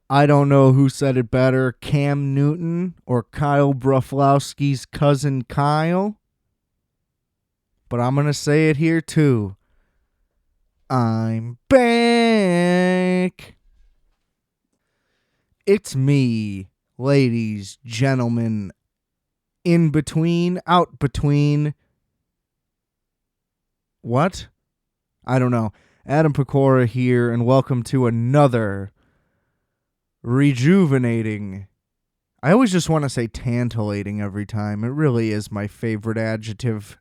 I don't know who said it better, Cam Newton or Kyle Broflowski's cousin Kyle, but I'm going to say it here too. I'm back. It's me, ladies, gentlemen, in between, out between. What? I don't know. Adam Pecora here, and welcome to another rejuvenating. I always just want to say tantalating every time. It really is my favorite adjective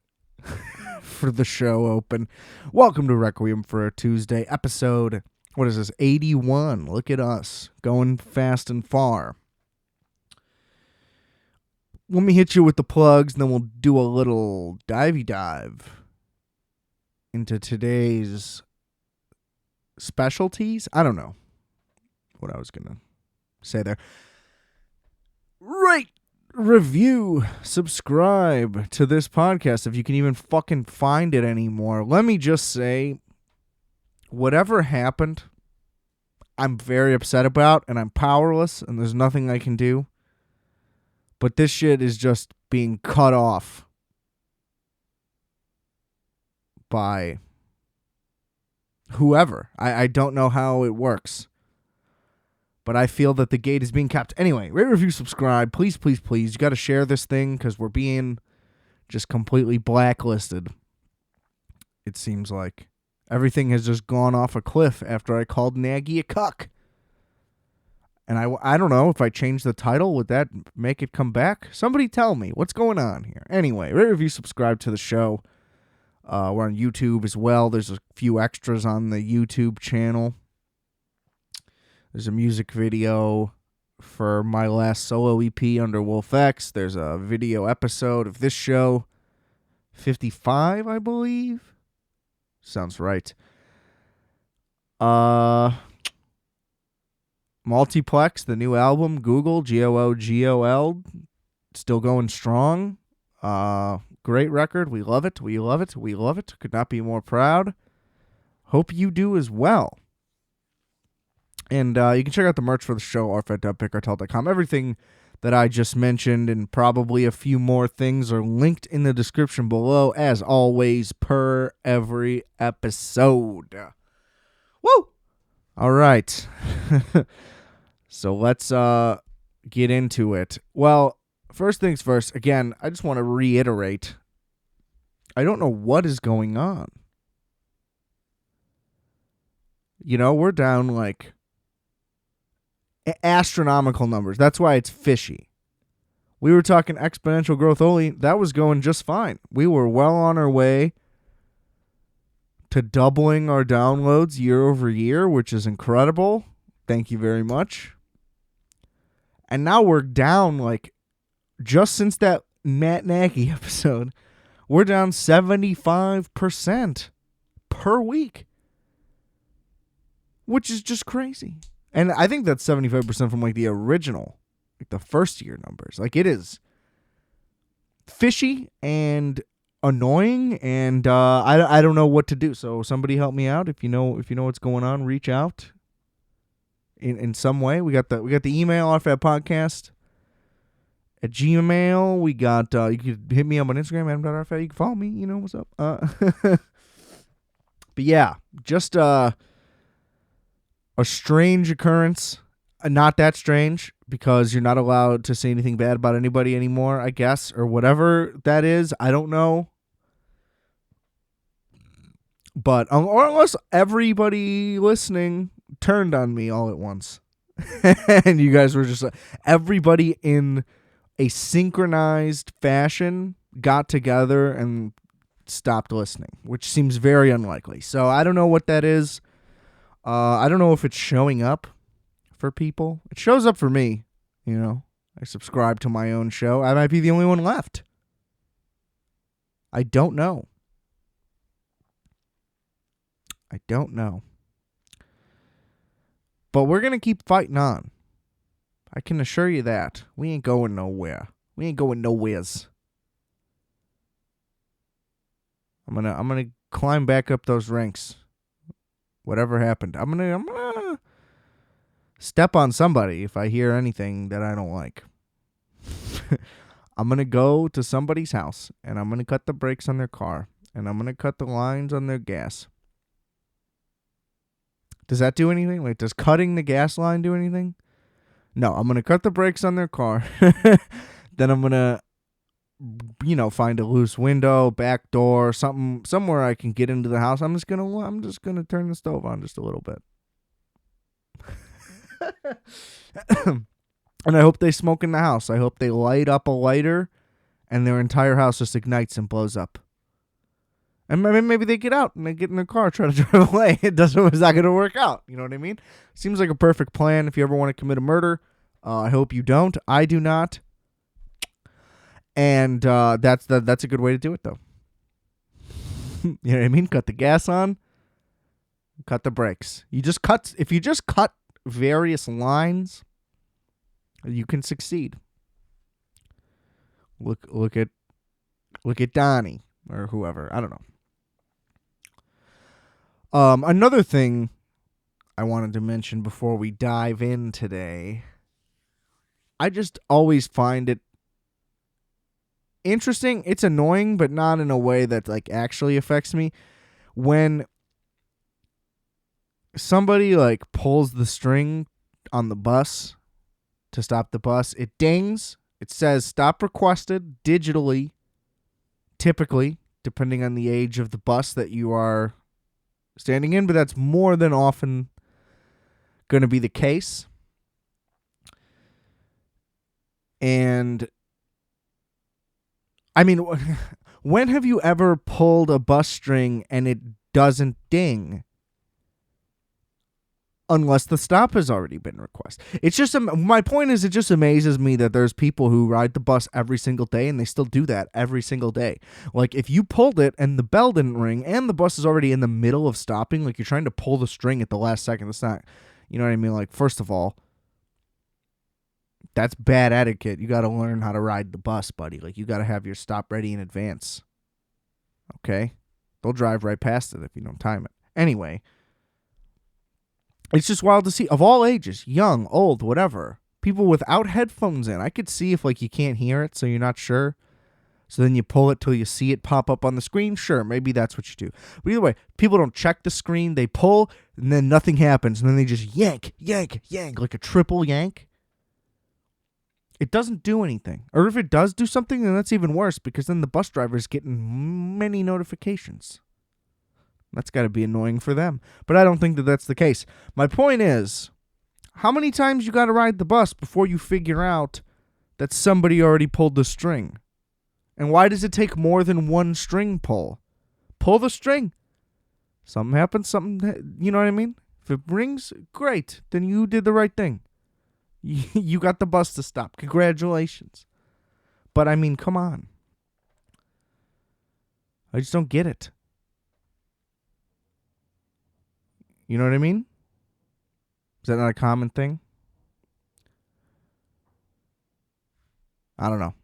for the show open. Welcome to Requiem for a Tuesday episode. What is this? 81. Look at us going fast and far. Let me hit you with the plugs, and then we'll do a little divey dive into today's specialties. I don't know what I was going to say there. Rate, review, subscribe to this podcast if you can even fucking find it anymore. Let me just say, whatever happened, I'm very upset about, and I'm powerless, and there's nothing I can do. But this shit is just being cut off by whoever. I don't know how it works. But I feel that the gate is being kept. Anyway, rate, review, subscribe. Please, please, please. You got to share this thing because we're being just completely blacklisted. It seems like everything has just gone off a cliff after I called Nagy a cuck. And I don't know if I change the title, would that make it come back? Somebody tell me what's going on here. Anyway, rate, review, subscribe to the show. We're on YouTube as well. There's a few extras on the YouTube channel. There's a music video for my last solo EP under Wolf X. There's a video episode of this show. 55, I believe. Sounds right. Multiplex, the new album, Google, Googol, still going strong. Great record. We love it. We love it. We love it. Could not be more proud. Hope you do as well. And you can check out the merch for the show, rfat.pickcartel.com. Everything that I just mentioned and probably a few more things are linked in the description below, as always, per every episode. Woo! All right. So let's get into it. Well, first things first, again, I just want to reiterate, I don't know what is going on. You know, we're down like astronomical numbers. That's why it's fishy. We were talking exponential growth only. That was going just fine. We were well on our way to doubling our downloads year over year, which is incredible. Thank you very much. And now we're down, like, just since that Matt Nagy episode, we're down 75% per week, which is just crazy. And I think that's 75% from, like, the original, like, the first year numbers. Like, it is fishy and annoying, and I don't know what to do. So somebody help me out. If you know what's going on, reach out in some way. We got the email, RFAT podcast at Gmail. We got you could hit me up on Instagram, adam.rfat. You can follow me. You know what's up. But yeah, just a strange occurrence. Not that strange, because you're not allowed to say anything bad about anybody anymore, I guess, or whatever that is. I don't know. But or unless everybody listening turned on me all at once. And you guys were just everybody in a synchronized fashion got together and stopped listening, which seems very unlikely. So I don't know what that is. I don't know if it's showing up for people. It shows up for me, you know. I subscribe to my own show. I might be the only one left. I don't know. But we're going to keep fighting on. I can assure you that. We ain't going nowhere. We ain't going nowheres. I'm gonna climb back up those ranks. Whatever happened. I'm gonna step on somebody if I hear anything that I don't like. I'm going to go to somebody's house and I'm going to cut the brakes on their car and I'm going to cut the lines on their gas. Does that do anything? Like, does cutting the gas line do anything? No, I'm going to cut the brakes on their car. Then I'm going to, find a loose window, back door, somewhere I can get into the house. I'm just going to turn the stove on just a little bit. And I hope they smoke in the house. I hope they light up a lighter and their entire house just ignites and blows up. And maybe they get out and they get in their car, try to drive away. It's not going to work out. You know what I mean? Seems like a perfect plan if you ever want to commit a murder. I hope you don't. I do not. And that's a good way to do it, though. You know what I mean? Cut the gas on. Cut the brakes. If you just cut various lines, you can succeed. Look at Donnie or whoever. I don't know. Another thing I wanted to mention before we dive in today, I just always find it interesting. It's annoying, but not in a way that like actually affects me. When somebody like pulls the string on the bus to stop the bus, it dings. It says stop requested digitally, typically, depending on the age of the bus that you are standing in, but that's more than often going to be the case. And I mean, when have you ever pulled a bus string and it doesn't ding? Unless the stop has already been requested. It's just, my point is, it just amazes me that there's people who ride the bus every single day and they still do that every single day. Like, if you pulled it and the bell didn't ring and the bus is already in the middle of stopping, like, you're trying to pull the string at the last second. That's not, you know what I mean? Like, first of all, that's bad etiquette. You got to learn how to ride the bus, buddy. Like, you got to have your stop ready in advance. Okay? They'll drive right past it if you don't time it. Anyway, it's just wild to see, of all ages, young, old, whatever, people without headphones in. I could see if, like, you can't hear it, so you're not sure. So then you pull it till you see it pop up on the screen. Sure, maybe that's what you do. But either way, people don't check the screen. They pull, and then nothing happens. And then they just yank, like a triple yank. It doesn't do anything. Or if it does do something, then that's even worse, because then the bus driver is getting many notifications. That's got to be annoying for them. But I don't think that that's the case. My point is, how many times you got to ride the bus before you figure out that somebody already pulled the string? And why does it take more than one string pull? Pull the string. Something happens, you know what I mean? If it rings, great. Then you did the right thing. You got the bus to stop. Congratulations. But I mean, come on. I just don't get it. You know what I mean? Is that not a common thing? I don't know.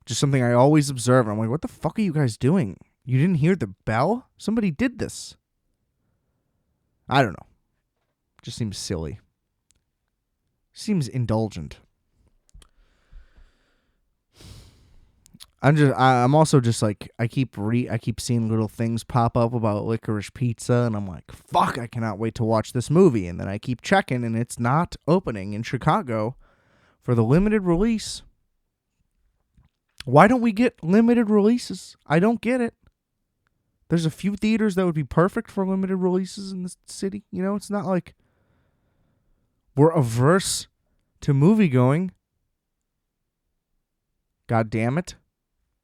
Just something I always observe. I'm like, what the fuck are you guys doing? You didn't hear the bell? Somebody did this. I don't know. Just seems silly. Seems indulgent. I'm also just like, I keep seeing little things pop up about Licorice Pizza, and I'm like, fuck, I cannot wait to watch this movie. And then I keep checking, and it's not opening in Chicago for the limited release. Why don't we get limited releases? I don't get it. There's a few theaters that would be perfect for limited releases in this city. You know, it's not like we're averse to movie going. God damn it.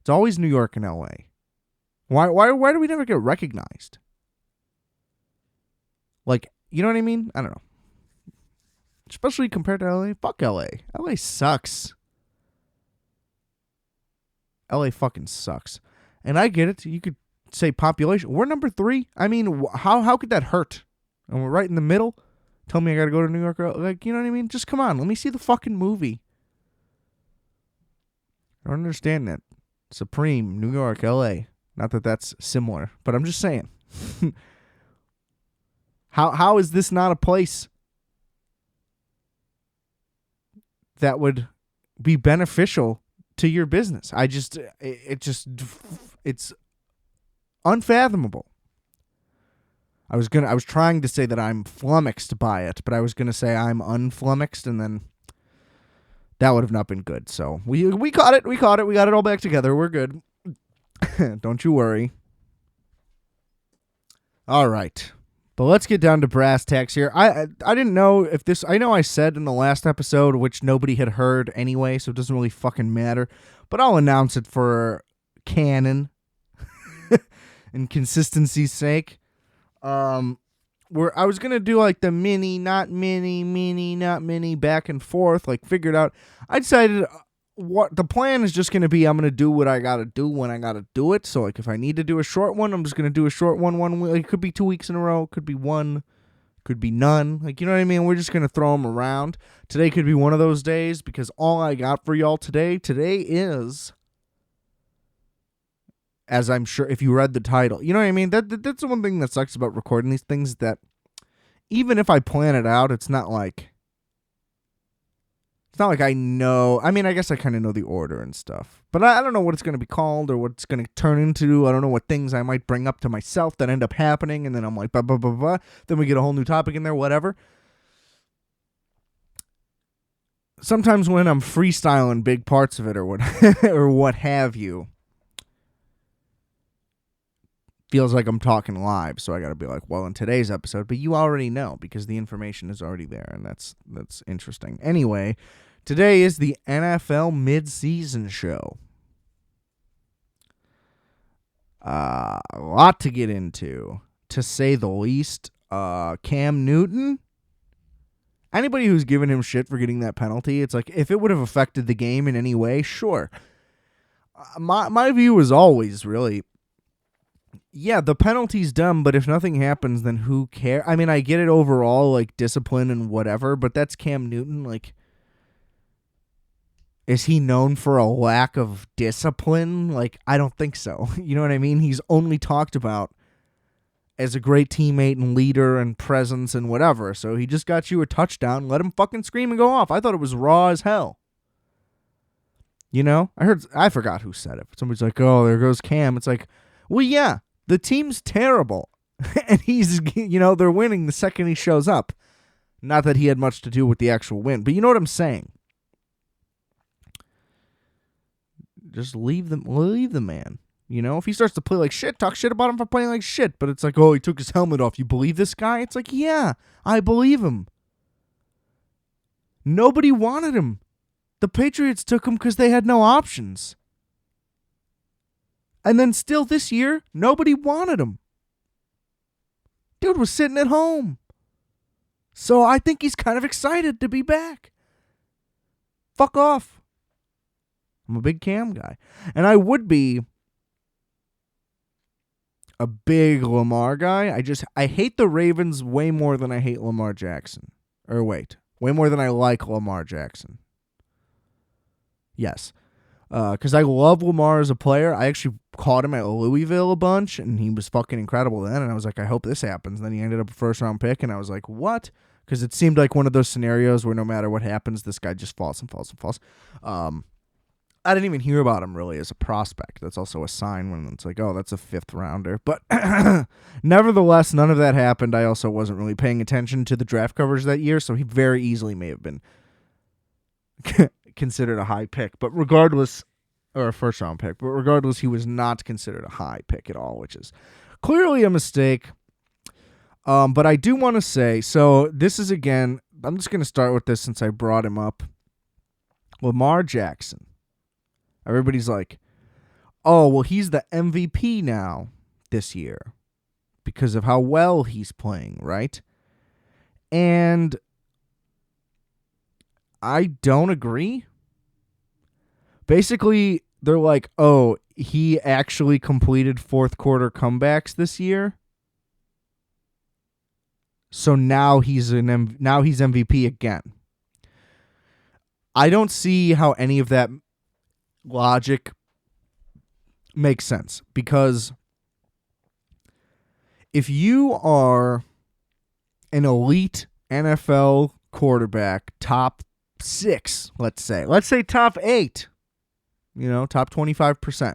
It's always New York and LA. Why do we never get recognized? Like, you know what I mean? I don't know. Especially compared to LA. Fuck LA. LA sucks. LA fucking sucks. And I get it. You could say population. We're number 3. I mean, how could that hurt? And we're right in the middle. Tell me I gotta go to New York. Like, you know what I mean? Just come on. Let me see the fucking movie. I don't understand that. Supreme, New York, LA. Not that that's similar, but I'm just saying. How is this not a place that would be beneficial to your business. It's unfathomable. I was trying to say that I'm flummoxed by it, but I was gonna say I'm unflummoxed, and then that would have not been good. So we caught it. We got it all back together. We're good. Don't you worry. All right. But let's get down to brass tacks here. I didn't know if this... I know I said in the last episode, which nobody had heard anyway, so it doesn't really fucking matter. But I'll announce it for canon and consistency's sake. Where I was going to do like the mini, not mini, back and forth, like figured out. I decided what the plan is just going to be. I'm going to do what I got to do when I got to do it. So like if I need to do a short one, I'm just going to do a short one. It could be 2 weeks in a row. Could be one. Could be none. Like, you know what I mean? We're just going to throw them around. Today could be one of those days because all I got for y'all today is, as I'm sure if you read the title, you know what I mean? That's the one thing that sucks about recording these things, that even if I plan it out, it's not like I know. I mean, I guess I kind of know the order and stuff, but I don't know what it's going to be called or what it's going to turn into. I don't know what things I might bring up to myself that end up happening, and then I'm like, blah, blah, blah, blah. Then we get a whole new topic in there, whatever. Sometimes when I'm freestyling big parts of it or what, or what have you, feels like I'm talking live, so I got to be like, well, in today's episode, but you already know because the information is already there, and that's interesting. Anyway, today is the NFL Midseason show. A lot to get into, to say the least. Cam Newton, anybody who's given him shit for getting that penalty, it's like, if it would have affected the game in any way, sure. My view is always really, yeah, the penalty's dumb, but if nothing happens, then who cares? I mean, I get it overall, like, discipline and whatever, but that's Cam Newton. Like, is he known for a lack of discipline? Like, I don't think so. You know what I mean? He's only talked about as a great teammate and leader and presence and whatever. So he just got you a touchdown. Let him fucking scream and go off. I thought it was raw as hell. You know? I forgot who said it. Somebody's like, oh, there goes Cam. It's like, well, yeah. The team's terrible, and he's, they're winning the second he shows up. Not that he had much to do with the actual win, but you know what I'm saying. Just leave the man. You know, if he starts to play like shit, talk shit about him for playing like shit, but it's like, oh, he took his helmet off. You believe this guy? It's like, yeah, I believe him. Nobody wanted him. The Patriots took him because they had no options. And then still this year, nobody wanted him. Dude was sitting at home. So I think he's kind of excited to be back. Fuck off. I'm a big Cam guy. And I would be a big Lamar guy. I hate the Ravens way more than I hate Lamar Jackson. Or wait, way more than I like Lamar Jackson. Yes. Because I love Lamar as a player. I actually caught him at Louisville a bunch, and he was fucking incredible then. And I was like, I hope this happens. And then he ended up a first-round pick, and I was like, what? Because it seemed like one of those scenarios where no matter what happens, this guy just falls and falls and falls. I didn't even hear about him really as a prospect. That's also a sign when it's like, oh, that's a fifth-rounder. But nevertheless, none of that happened. I also wasn't really paying attention to the draft coverage that year, so he very easily may have been considered a high pick, but regardless, or a first round pick, but regardless, he was not considered a high pick at all, which is clearly a mistake. But I do want to say, so this is again, I'm just going to start with this since I brought him up. Lamar Jackson. Everybody's like, oh, well, he's the MVP now this year because of how well he's playing, right? And I don't agree. Basically, they're like, oh, he actually completed fourth quarter comebacks this year. So now he's MVP again. I don't see how any of that logic makes sense, because if you are an elite NFL quarterback, top 6, let's say. Let's say top 8. Top 25%.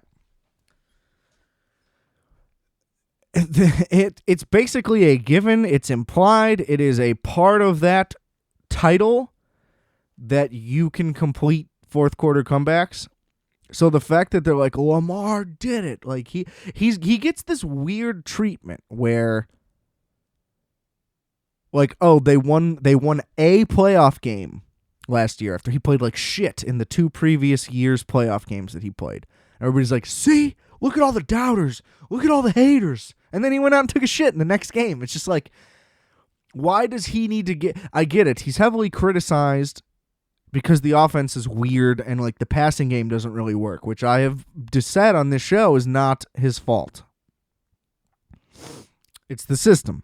It's basically a given. It's implied. It is a part of that title that you can complete fourth quarter comebacks. So the fact that they're like, Lamar did it, like he gets this weird treatment where, like, oh, they won a playoff game last year after he played like shit in the 2 previous years' playoff games that he played. Everybody's like, see, look at all the doubters, look at all the haters. And then he went out and took a shit in the next game. It's just like, why does he need to get... I get it. He's heavily criticized because the offense is weird and like the passing game doesn't really work, which I have just said on this show is not his fault. It's the system.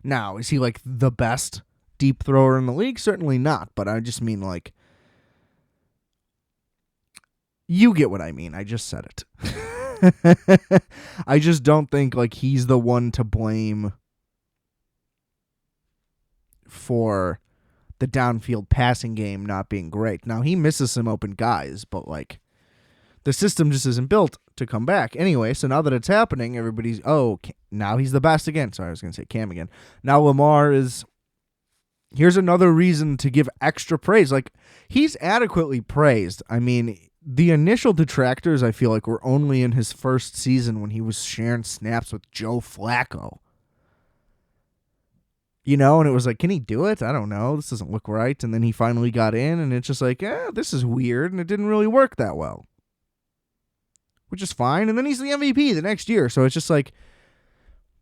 Now, is he like the best deep thrower in the league? Certainly not, but I just mean like... You get what I mean. I just said it. I just don't think like he's the one to blame for the downfield passing game not being great. Now, he misses some open guys, but like the system just isn't built to come back. Anyway, so now that it's happening, everybody's, now he's the best again. Sorry, I was going to say Cam again. Now Lamar is... Here's another reason to give extra praise. Like, he's adequately praised. I mean... The initial detractors, I feel like, were only in his first season when he was sharing snaps with Joe Flacco. And it was like, can he do it? I don't know. This doesn't look right. And then he finally got in, and it's just like, this is weird, and it didn't really work that well. Which is fine. And then he's the MVP the next year. So it's just like,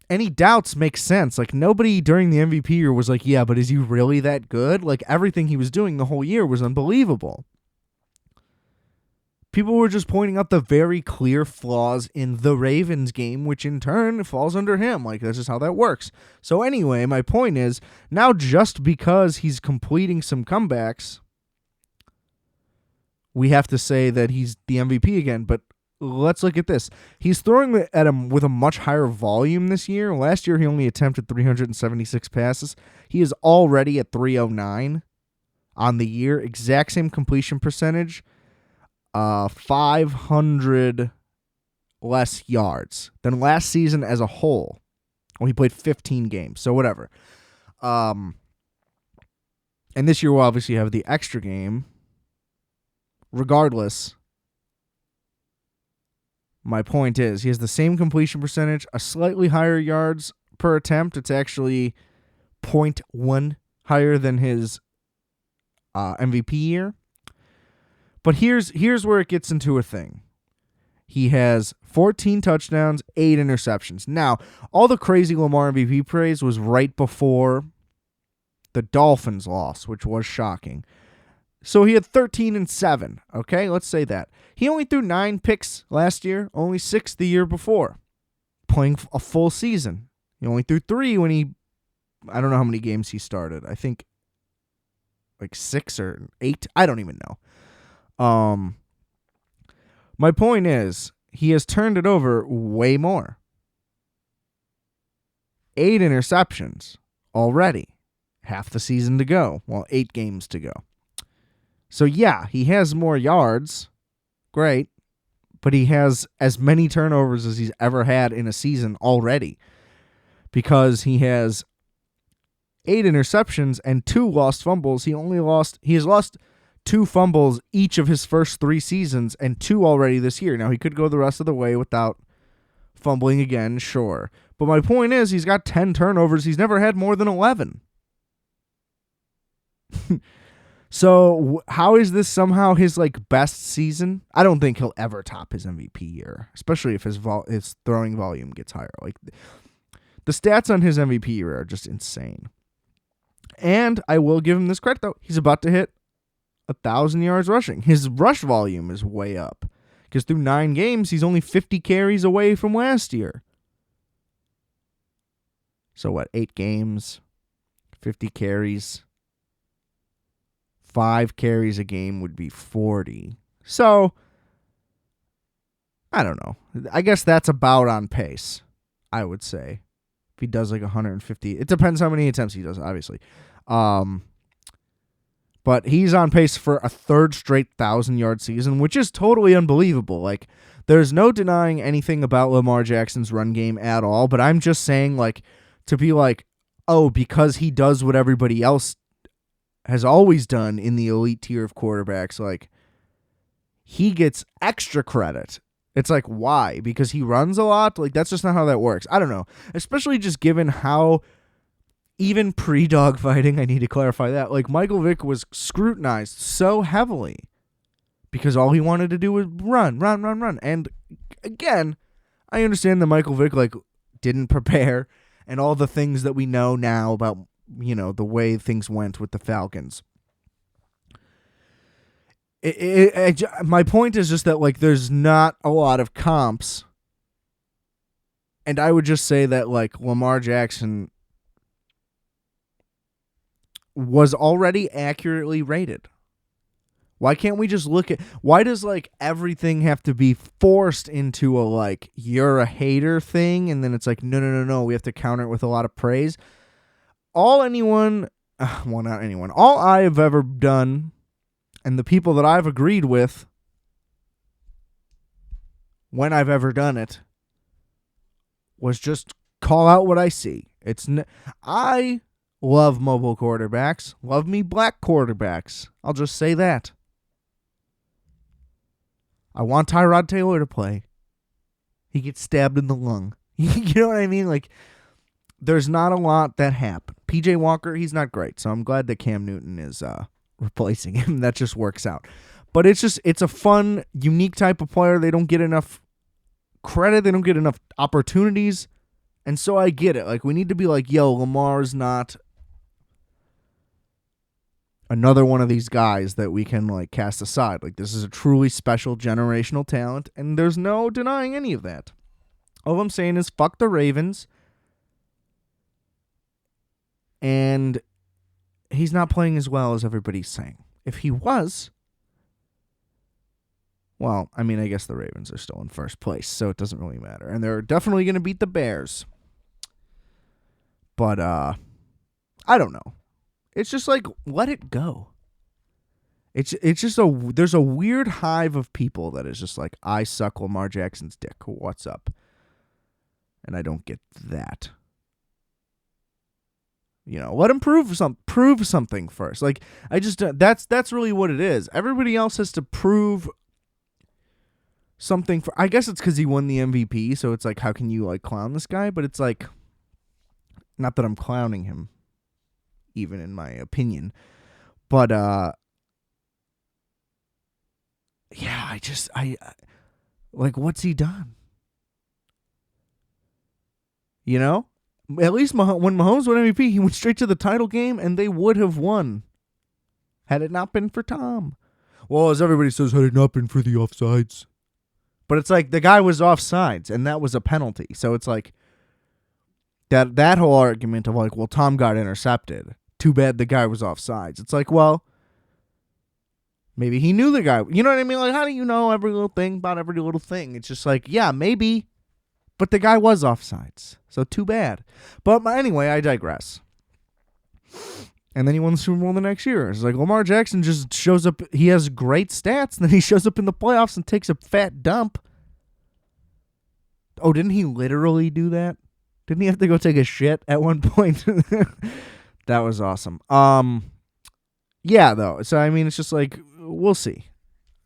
any doubts make sense. Like, nobody during the MVP year was like, yeah, but is he really that good? Like, everything he was doing the whole year was unbelievable. People were just pointing out the very clear flaws in the Ravens game, which in turn falls under him. Like, that's just how that works. So anyway, my point is, now just because he's completing some comebacks, we have to say that he's the MVP again. But let's look at this. He's throwing at him with a much higher volume this year. Last year, he only attempted 376 passes. He is already at 309 on the year. Exact same completion percentage. 500 less yards than last season as a whole. Well, he played 15 games, so whatever. And this year we'll obviously have the extra game. Regardless, my point is he has the same completion percentage, a slightly higher yards per attempt. It's actually 0.1 higher than his MVP year. But here's where it gets into a thing. He has 14 touchdowns, 8 interceptions. Now, all the crazy Lamar MVP praise was right before the Dolphins loss, which was shocking. So he had 13-7, okay? Let's say that. He only threw 9 picks last year, only 6 the year before, playing a full season. He only threw 3 when I don't know how many games he started. I think like 6 or 8. I don't even know. My point is, he has turned it over way more. 8 interceptions already. Half the season to go. Well, 8 games to go. So yeah, he has more yards. Great. But he has as many turnovers as he's ever had in a season already. Because he has 8 interceptions and 2 lost fumbles. He has lost 2 fumbles each of his first 3 seasons and 2 already this year. Now, he could go the rest of the way without fumbling again, sure. But my point is, he's got 10 turnovers. He's never had more than 11. So, how is this somehow his best season? I don't think he'll ever top his MVP year, especially if his throwing volume gets higher. The stats on his MVP year are just insane. And I will give him this credit, though. He's about to hit 1,000 yards rushing. His rush volume is way up because through 9 games, he's only 50 carries away from last year. So what, 8 games, 50 carries, 5 carries a game would be 40. So, I don't know. I guess that's about on pace, I would say. If he does 150, it depends how many attempts he does, obviously. But he's on pace for a third straight 1,000-yard season, which is totally unbelievable. Like, there's no denying anything about Lamar Jackson's run game at all, but I'm just saying, like, to be like, oh, because he does what everybody else has always done in the elite tier of quarterbacks, like, he gets extra credit. It's like, why? Because he runs a lot? Like, that's just not how that works. I don't know. Especially just given how, even pre-dogfighting, I need to clarify that, like, Michael Vick was scrutinized so heavily because all he wanted to do was run. And again, I understand that Michael Vick, like, didn't prepare and all the things that we know now about, you know, the way things went with the Falcons. My point is just that, like, there's not a lot of comps. And I would just say that, like, Lamar Jackson was already accurately rated. Why can't we just look at, why does, like, everything have to be forced into a, like, you're a hater thing, and then it's like, no, we have to counter it with a lot of praise? All I have ever done, and the people that I've agreed with, when I've ever done it, was just call out what I see. I love mobile quarterbacks. Love me black quarterbacks. I'll just say that. I want Tyrod Taylor to play. He gets stabbed in the lung. You know what I mean? Like, there's not a lot that happened. PJ Walker, he's not great, so I'm glad that Cam Newton is replacing him. That just works out. But it's a fun, unique type of player. They don't get enough credit. They don't get enough opportunities. And so I get it. Like, we need to be like, yo, Lamar's not another one of these guys that we can, like, cast aside. Like, this is a truly special generational talent, and there's no denying any of that. All I'm saying is fuck the Ravens, and he's not playing as well as everybody's saying. If he was, well, I mean, I guess the Ravens are still in first place, so it doesn't really matter. And they're definitely going to beat the Bears. But, I don't know. It's just like, let it go. It's just there's a weird hive of people that is just like, I suck Lamar Jackson's dick. What's up? And I don't get that. You know, let him prove something first. Like, that's really what it is. Everybody else has to prove something I guess it's because he won the MVP, so it's like, how can you, like, clown this guy? But it's like, not that I'm clowning him, even in my opinion. But, yeah, I like, what's he done? You know? At least when Mahomes won MVP, he went straight to the title game, and they would have won had it not been for Tom. Well, as everybody says, had it not been for the offsides. But it's like, the guy was offsides, and that was a penalty. So it's like, that whole argument of, like, well, Tom got intercepted. Too bad the guy was offsides. It's like, well, maybe he knew the guy. You know what I mean? Like, how do you know every little thing about every little thing? It's just like, yeah, maybe. But the guy was offsides. So too bad. But anyway, I digress. And then he won the Super Bowl the next year. It's like, Lamar Jackson just shows up. He has great stats. And then he shows up in the playoffs and takes a fat dump. Oh, didn't he literally do that? Didn't he have to go take a shit at one point? That was awesome. Yeah, though. So, I mean, it's just like, we'll see.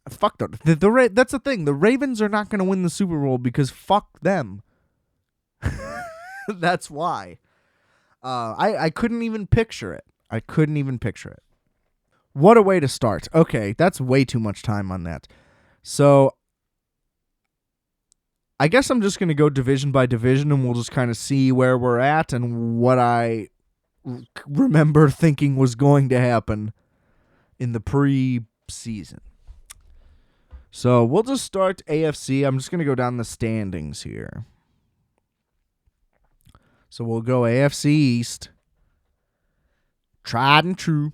Fuck them. That's the thing. The Ravens are not going to win the Super Bowl because fuck them. That's why. I couldn't even picture it. What a way to start. Okay, that's way too much time on that. So, I guess I'm just going to go division by division, and we'll just kind of see where we're at and what I remember thinking was going to happen in the preseason. So we'll just start AFC. I'm just going to go down the standings here. So we'll go AFC East. Tried and true.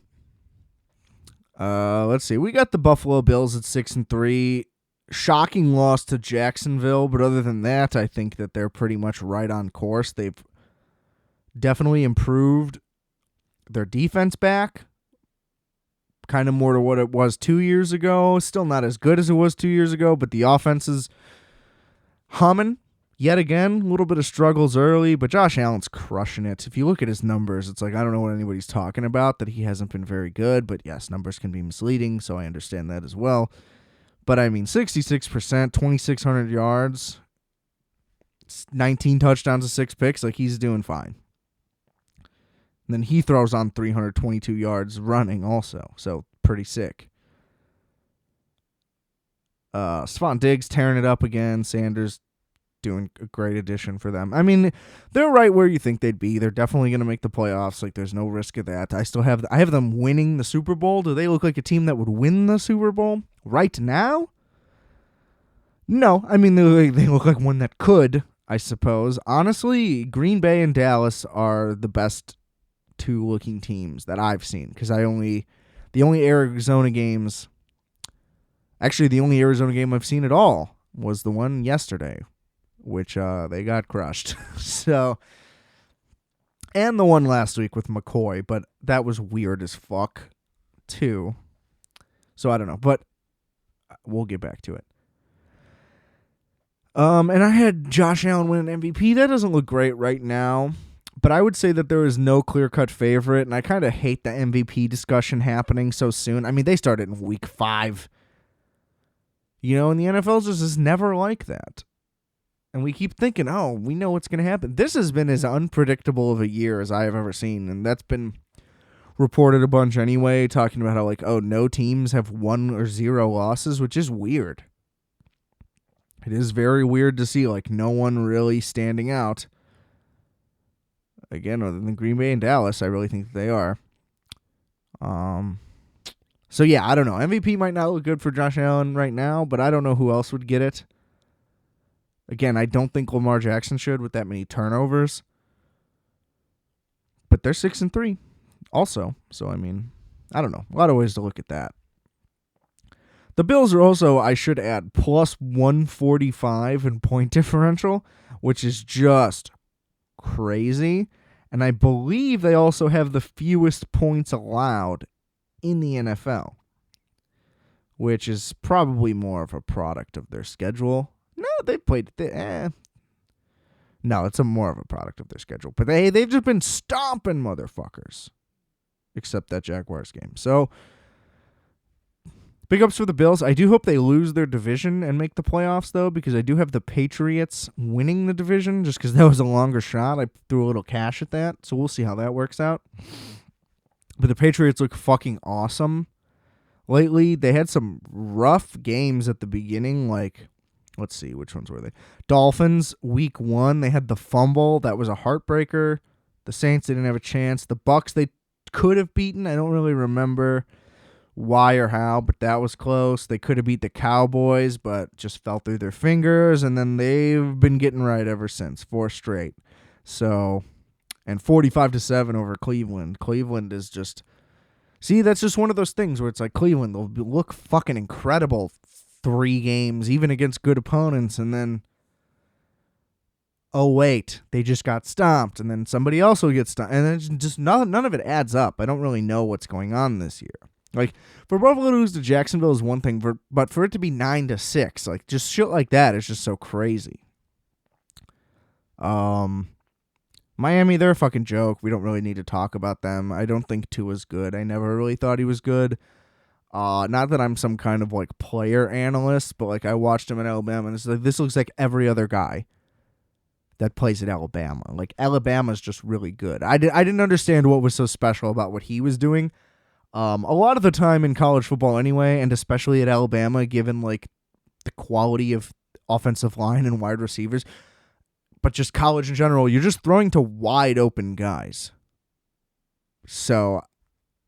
Let's see. We got the Buffalo Bills at 6-3. Shocking loss to Jacksonville, but other than that, I think that they're pretty much right on course. They've definitely improved their defense back, kind of more to what it was 2 years ago. Still not as good as it was 2 years ago, but the offense is humming. Yet again, a little bit of struggles early, but Josh Allen's crushing it. If you look at his numbers, it's like I don't know what anybody's talking about, that he hasn't been very good. But yes, numbers can be misleading, so I understand that as well. But I mean, 66%, 2,600 yards, 19 touchdowns and 6 picks. Like, he's doing fine. And then he throws on 322 yards running also, so pretty sick. Stephon Diggs tearing it up again. Sanders doing a great addition for them. I mean, they're right where you think they'd be. They're definitely going to make the playoffs. Like, there's no risk of that. I have them winning the Super Bowl. Do they look like a team that would win the Super Bowl right now? No. I mean, they look like one that could, I suppose. Honestly, Green Bay and Dallas are the best two looking teams that I've seen, because the only Arizona games, actually the only Arizona game I've seen at all was the one yesterday, which they got crushed. So, and the one last week with McCoy, but that was weird as fuck too. So I don't know, but we'll get back to it. And I had Josh Allen win an MVP. That doesn't look great right now, but I would say that there is no clear-cut favorite, and I kind of hate the MVP discussion happening so soon. I mean, they started in week 5. You know, and the NFL is never like that. And we keep thinking, oh, we know what's going to happen. This has been as unpredictable of a year as I have ever seen, and that's been reported a bunch anyway, talking about how, like, oh, no teams have 1 or 0 losses, which is weird. It is very weird to see, like, no one really standing out. Again, other than Green Bay and Dallas, I really think that they are. So, yeah, I don't know. MVP might not look good for Josh Allen right now, but I don't know who else would get it. Again, I don't think Lamar Jackson should with that many turnovers. But they're 6-3 also. So, I mean, I don't know. A lot of ways to look at that. The Bills are also, I should add, plus 145 in point differential, which is just crazy. And I believe they also have the fewest points allowed in the NFL, which is probably more of a product of their schedule. No, they played. No, it's more of a product of their schedule. But they've just been stomping motherfuckers, except that Jaguars game. So, big ups for the Bills. I do hope they lose their division and make the playoffs, though, because I do have the Patriots winning the division, just because that was a longer shot. I threw a little cash at that, so we'll see how that works out. But the Patriots look fucking awesome lately. They had some rough games at the beginning, like, let's see, which ones were they? Dolphins, week 1, they had the fumble. That was a heartbreaker. The Saints didn't have a chance. The Bucs, they could have beaten. I don't really remember why or how, but that was close. They could have beat the Cowboys, but just fell through their fingers, and then they've been getting right ever since, 4 straight. So, and 45-7 over Cleveland. Cleveland is just, see, that's just one of those things where it's like Cleveland, they'll look fucking incredible 3 games, even against good opponents, and then, oh wait, they just got stomped, and then somebody else will get stomped, and then just none of it adds up. I don't really know what's going on this year. Like, for Buffalo to lose to Jacksonville is one thing, but for it to be 9-6, like, just shit like that is just so crazy. Miami, they're a fucking joke. We don't really need to talk about them. I don't think Tua's good. I never really thought he was good. Not that I'm some kind of, like, player analyst, but, like, I watched him at Alabama, and it's like, this looks like every other guy that plays at Alabama. Like, Alabama's just really good. I didn't understand what was so special about what he was doing. A lot of the time in college football anyway, and especially at Alabama, given, like, the quality of offensive line and wide receivers, but just college in general, you're just throwing to wide open guys. So,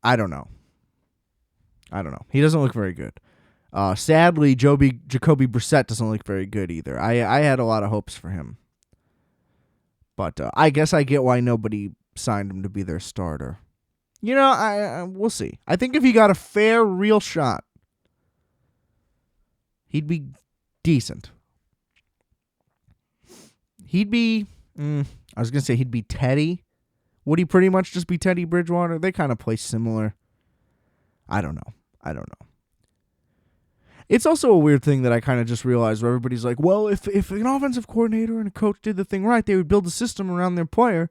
I don't know. He doesn't look very good. Sadly, Jacoby Brissett doesn't look very good either. I had a lot of hopes for him. But I guess I get why nobody signed him to be their starter. You know, we'll see. I think if he got a fair, real shot, he'd be decent. He'd be, I was going to say he'd be Teddy. Would he pretty much just be Teddy Bridgewater? They kind of play similar. I don't know. It's also a weird thing that I kind of just realized where everybody's like, well, if an offensive coordinator and a coach did the thing right, they would build a system around their player.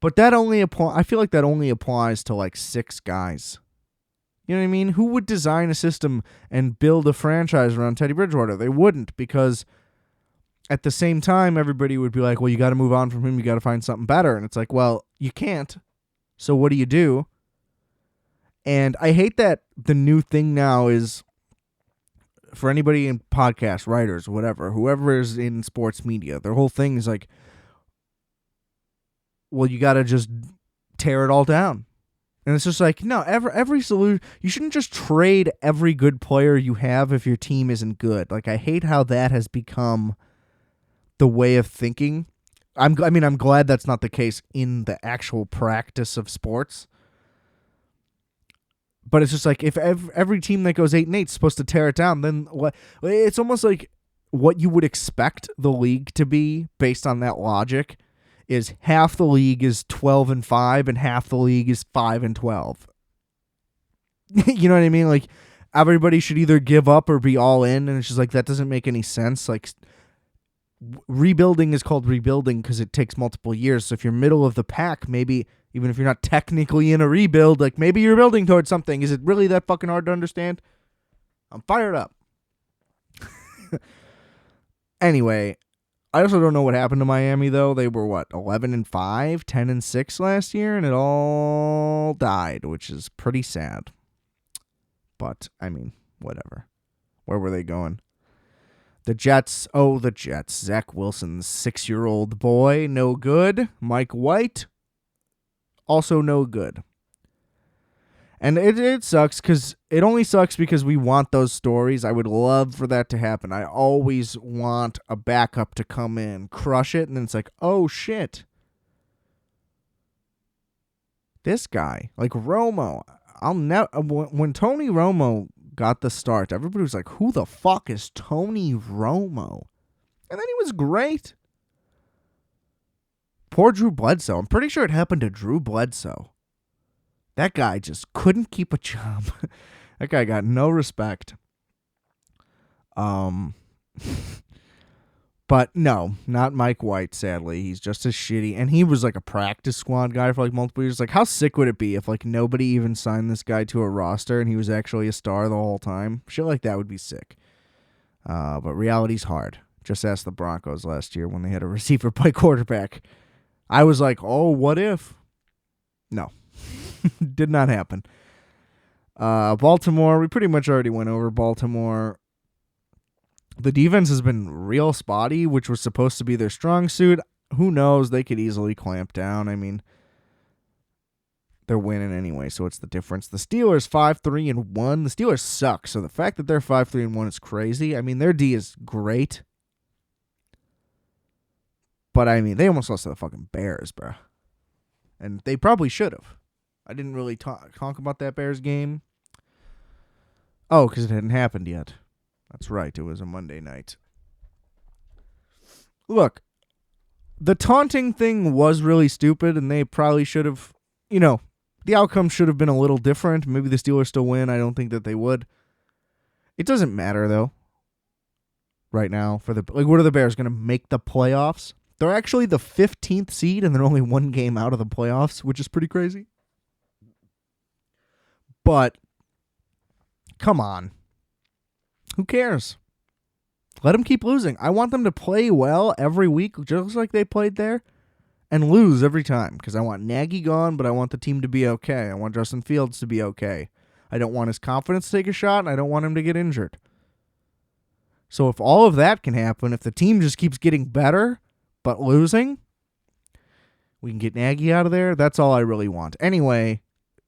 But that I feel like that only applies to like 6 guys. You know what I mean? Who would design a system and build a franchise around Teddy Bridgewater? They wouldn't, because at the same time, everybody would be like, well, you got to move on from him. You got to find something better. And it's like, well, you can't. So what do? And I hate that the new thing now is, for anybody in podcast, writers, whatever, whoever is in sports media, their whole thing is like, well, you got to just tear it all down. And it's just like, no, every solution, you shouldn't just trade every good player you have if your team isn't good. Like, I hate how that has become the way of thinking. I'm glad that's not the case in the actual practice of sports. But it's just like, if every team that goes 8-8 is supposed to tear it down, then what? It's almost like what you would expect the league to be based on that logic is half the league is 12-5 and half the league is 5-12. You know what I mean? Like, everybody should either give up or be all in, and it's just like, that doesn't make any sense. Like, rebuilding is called rebuilding because it takes multiple years. So if you're middle of the pack, maybe even if you're not technically in a rebuild, like, maybe you're building towards something. Is it really that fucking hard to understand? I'm fired up. Anyway, I also don't know what happened to Miami, though. They were, 11-5, 10-6 last year, and it all died, which is pretty sad. But, I mean, whatever. Where were they going? The Jets. Zach Wilson's 6-year-old boy, no good. Mike White, also no good. And it sucks because it only sucks because we want those stories. I would love for that to happen. I always want a backup to come in, crush it, and then it's like, oh shit. This guy, like Romo, when Tony Romo got the start, everybody was like, who the fuck is Tony Romo? And then he was great. Poor Drew Bledsoe. I'm pretty sure it happened to Drew Bledsoe. That guy just couldn't keep a job. That guy got no respect. But no, not Mike White, sadly. He's just as shitty. And he was like a practice squad guy for like multiple years. Like, how sick would it be if like nobody even signed this guy to a roster and he was actually a star the whole time? Shit like that would be sick. But reality's hard. Just ask the Broncos last year when they had a receiver play quarterback. I was like, oh, what if? No. Did not happen. Baltimore, we pretty much already went over Baltimore. The defense has been real spotty, which was supposed to be their strong suit. Who knows? They could easily clamp down. I mean, they're winning anyway, so what's the difference? The Steelers 5-3-1. The Steelers suck, so the fact that they're 5-3-1 is crazy. I mean, their D is great. But, I mean, they almost lost to the fucking Bears, bro. And they probably should have. I didn't really talk about that Bears game. Oh, because it hadn't happened yet. That's right. It was a Monday night. Look, the taunting thing was really stupid, and they probably should have, the outcome should have been a little different. Maybe the Steelers still win. I don't think that they would. It doesn't matter, though, right now. What are the Bears going to make the playoffs? They're actually the 15th seed, and they're only one game out of the playoffs, which is pretty crazy. But, come on. Who cares? Let them keep losing. I want them to play well every week, just like they played there, and lose every time. Because I want Nagy gone, but I want the team to be okay. I want Justin Fields to be okay. I don't want his confidence to take a shot, and I don't want him to get injured. So if all of that can happen, if the team just keeps getting better, but losing, we can get Nagy out of there. That's all I really want. Anyway,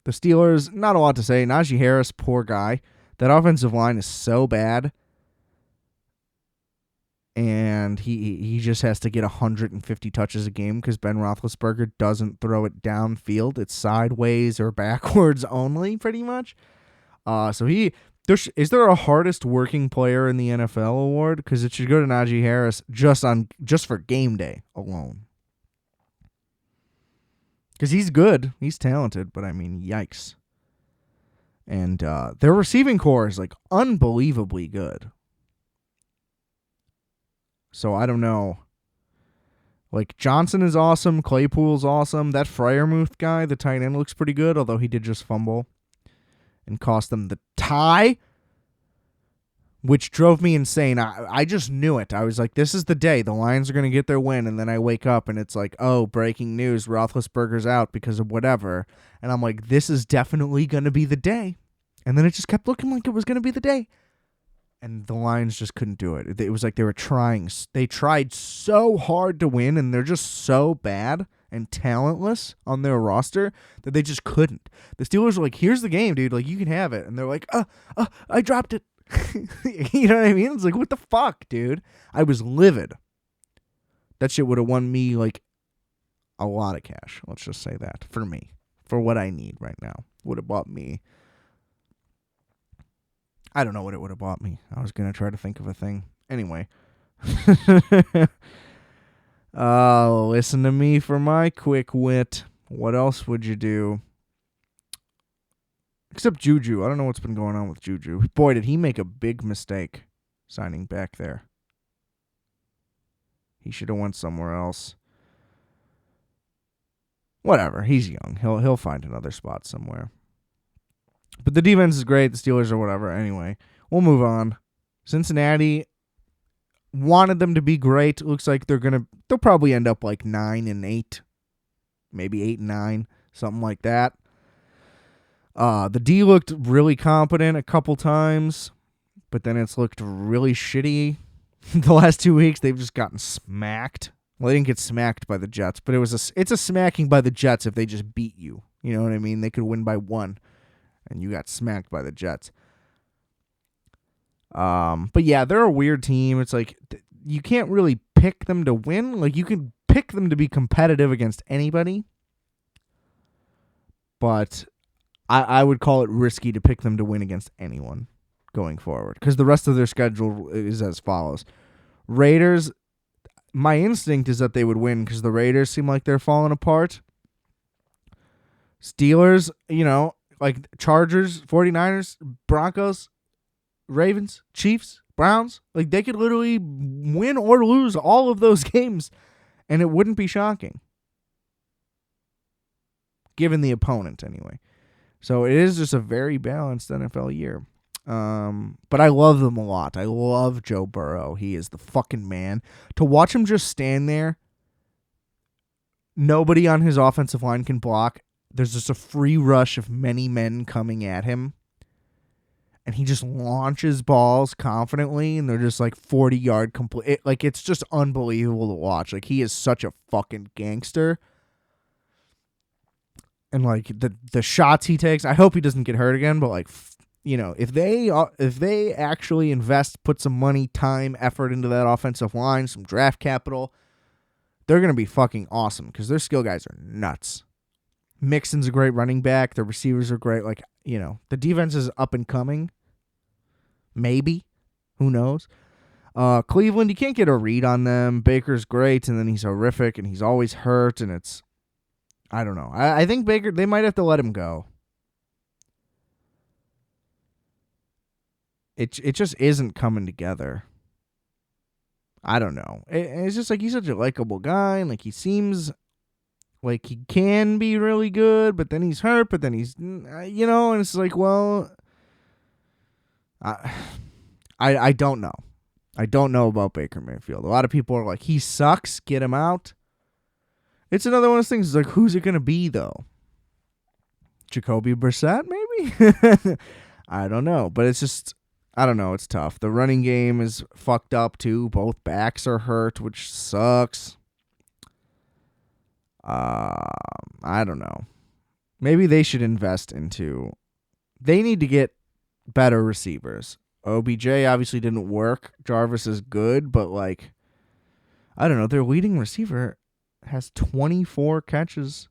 the Steelers, not a lot to say. Najee Harris, poor guy. That offensive line is so bad. And he just has to get 150 touches a game because Ben Roethlisberger doesn't throw it downfield. It's sideways or backwards only, pretty much. Is there a hardest working player in the NFL award? Because it should go to Najee Harris just for game day alone. Because he's good. He's talented, but I mean, yikes. And their receiving core is like unbelievably good. So I don't know. Like, Johnson is awesome. Claypool's awesome. That Freiermuth guy, the tight end, looks pretty good, although he did just fumble and cost them the tie, which drove me insane. I just knew it. I was like, this is the day. The Lions are going to get their win. And then I wake up and it's like, oh, breaking news. Roethlisberger's out because of whatever. And I'm like, this is definitely going to be the day. And then it just kept looking like it was going to be the day. And the Lions just couldn't do it. It was like they were trying. They tried so hard to win, and they're just so bad and talentless on their roster that they just couldn't. The Steelers were like, here's the game, dude. Like, you can have it. And they're like, I dropped it. You know what I mean? It's like, what the fuck, dude? I was livid. That shit would have won me, like, a lot of cash. Let's just say that. For me. For what I need right now. Would have bought me. I don't know what it would have bought me. I was going to try to think of a thing. Anyway. Listen to me for my quick wit. What else would you do? Except Juju. I don't know what's been going on with Juju. Boy, did he make a big mistake signing back there. He should have went somewhere else. Whatever. He's young. He'll find another spot somewhere. But the defense is great. The Steelers or whatever. Anyway, we'll move on. Cincinnati wanted them to be great. Looks like they'll probably end up like 9-8, maybe 8-9, something like that. The D looked really competent a couple times, but then it's looked really shitty. The last 2 weeks, they've just gotten smacked. Well, they didn't get smacked by the Jets, but it's a smacking by the Jets if they just beat you. You know what I mean? They could win by 1. And you got smacked by the Jets. But yeah, they're a weird team. It's like you can't really pick them to win. Like, you can pick them to be competitive against anybody. But I would call it risky to pick them to win against anyone going forward. Because the rest of their schedule is as follows. Raiders, my instinct is that they would win because the Raiders seem like they're falling apart. Steelers, like Chargers, 49ers, Broncos, Ravens, Chiefs, Browns. Like, they could literally win or lose all of those games, and it wouldn't be shocking. Given the opponent, anyway. So it is just a very balanced NFL year. But I love them a lot. I love Joe Burrow. He is the fucking man. To watch him just stand there, nobody on his offensive line can block. There's just a free rush of many men coming at him. And he just launches balls confidently, and they're just like 40-yard complete. Like, it's just unbelievable to watch. Like, he is such a fucking gangster. And like the shots he takes, I hope he doesn't get hurt again, but like, if they actually put some money, time, effort into that offensive line, some draft capital, they're going to be fucking awesome because their skill guys are nuts. Mixon's a great running back. The receivers are great. Like, the defense is up and coming. Maybe. Who knows? Cleveland, you can't get a read on them. Baker's great, and then he's horrific, and he's always hurt, and it's... I don't know. I think Baker, they might have to let him go. It just isn't coming together. I don't know. It's just like he's such a likable guy, and like he seems... like, he can be really good, but then he's hurt, but then he's, and it's like, well, I don't know. I don't know about Baker Mayfield. A lot of people are like, he sucks, get him out. It's another one of those things, it's like, who's it going to be, though? Jacoby Brissett, maybe? I don't know, but it's just, I don't know, it's tough. The running game is fucked up, too. Both backs are hurt, which sucks. I don't know. Maybe they should invest into... They need to get better receivers. OBJ obviously didn't work. Jarvis is good, but like... I don't know. Their leading receiver has 24 catches.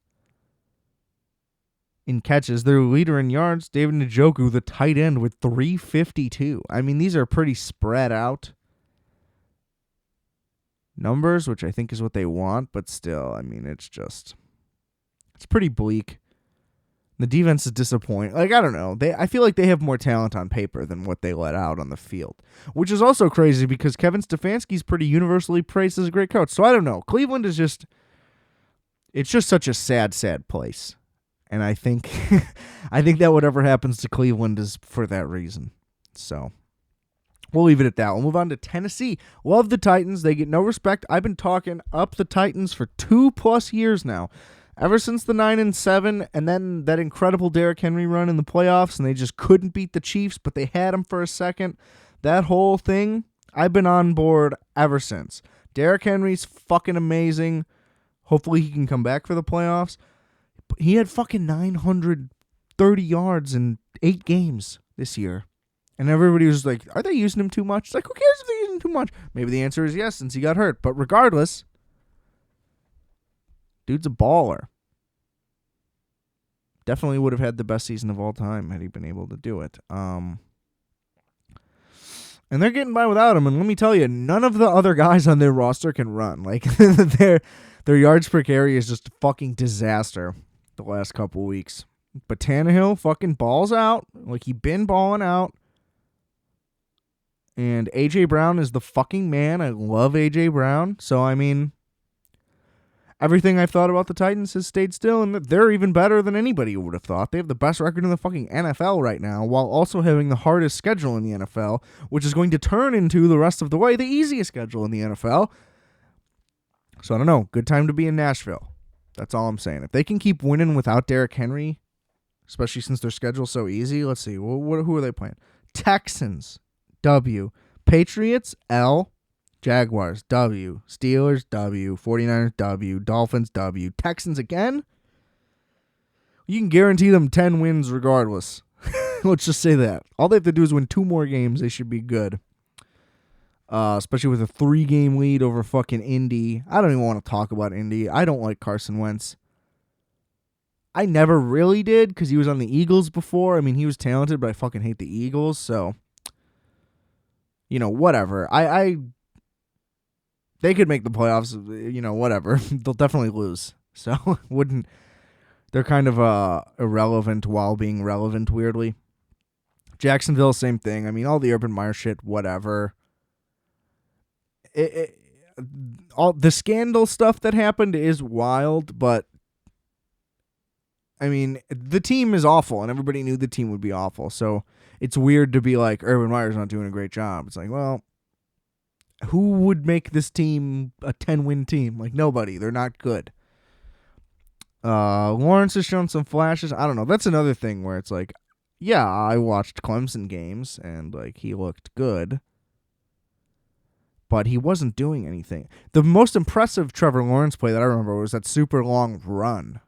In catches. Their leader in yards, David Njoku, the tight end, with 352. I mean, these are pretty spread out numbers, which I think is what they want, but still, I mean, it's pretty bleak. The defense is disappointing. Like, I don't know. I feel like they have more talent on paper than what they let out on the field, which is also crazy because Kevin Stefanski's pretty universally praised as a great coach. So I don't know. Cleveland is just, it's just such a sad, sad place. And I think, I think that whatever happens to Cleveland is for that reason. So we'll leave it at that. We'll move on to Tennessee. Love the Titans. They get no respect. I've been talking up the Titans for 2+ years now. Ever since the 9-7, and then that incredible Derrick Henry run in the playoffs, and they just couldn't beat the Chiefs, but they had him for a second. That whole thing, I've been on board ever since. Derrick Henry's fucking amazing. Hopefully he can come back for the playoffs. He had fucking 930 yards in 8 games this year. And everybody was like, are they using him too much? It's like, who cares if they're using him too much? Maybe the answer is yes, since he got hurt. But regardless, dude's a baller. Definitely would have had the best season of all time had he been able to do it. And they're getting by without him. And let me tell you, none of the other guys on their roster can run. Like, their yards per carry is just a fucking disaster the last couple weeks. But Tannehill fucking balls out. Like, he been balling out. And A.J. Brown is the fucking man. I love A.J. Brown. So, I mean, everything I've thought about the Titans has stayed still, and they're even better than anybody would have thought. They have the best record in the fucking NFL right now, while also having the hardest schedule in the NFL, which is going to turn into the rest of the way the easiest schedule in the NFL. So I don't know. Good time to be in Nashville. That's all I'm saying. If they can keep winning without Derrick Henry, especially since their schedule's so easy, let's see. Who are they playing? Texans, W. Patriots, L. Jaguars, W. Steelers, W. 49ers, W. Dolphins, W. Texans again? You can guarantee them 10 wins regardless. Let's just say that. All they have to do is win 2 more games. They should be good. Especially with a 3-game lead over fucking Indy. I don't even want to talk about Indy. I don't like Carson Wentz. I never really did because he was on the Eagles before. I mean, he was talented, but I fucking hate the Eagles. So, you know, whatever. They could make the playoffs, you know, whatever. They'll definitely lose. So, they're kind of irrelevant while being relevant, weirdly. Jacksonville, same thing. I mean, all the Urban Meyer shit, whatever. All the scandal stuff that happened is wild, but I mean, the team is awful, and everybody knew the team would be awful. So, it's weird to be like, Urban Meyer's not doing a great job. It's like, well, who would make this team a 10-win team? Like, nobody. They're not good. Lawrence has shown some flashes. I don't know. That's another thing where it's like, yeah, I watched Clemson games, and, like, he looked good. But he wasn't doing anything. The most impressive Trevor Lawrence play that I remember was that super long run.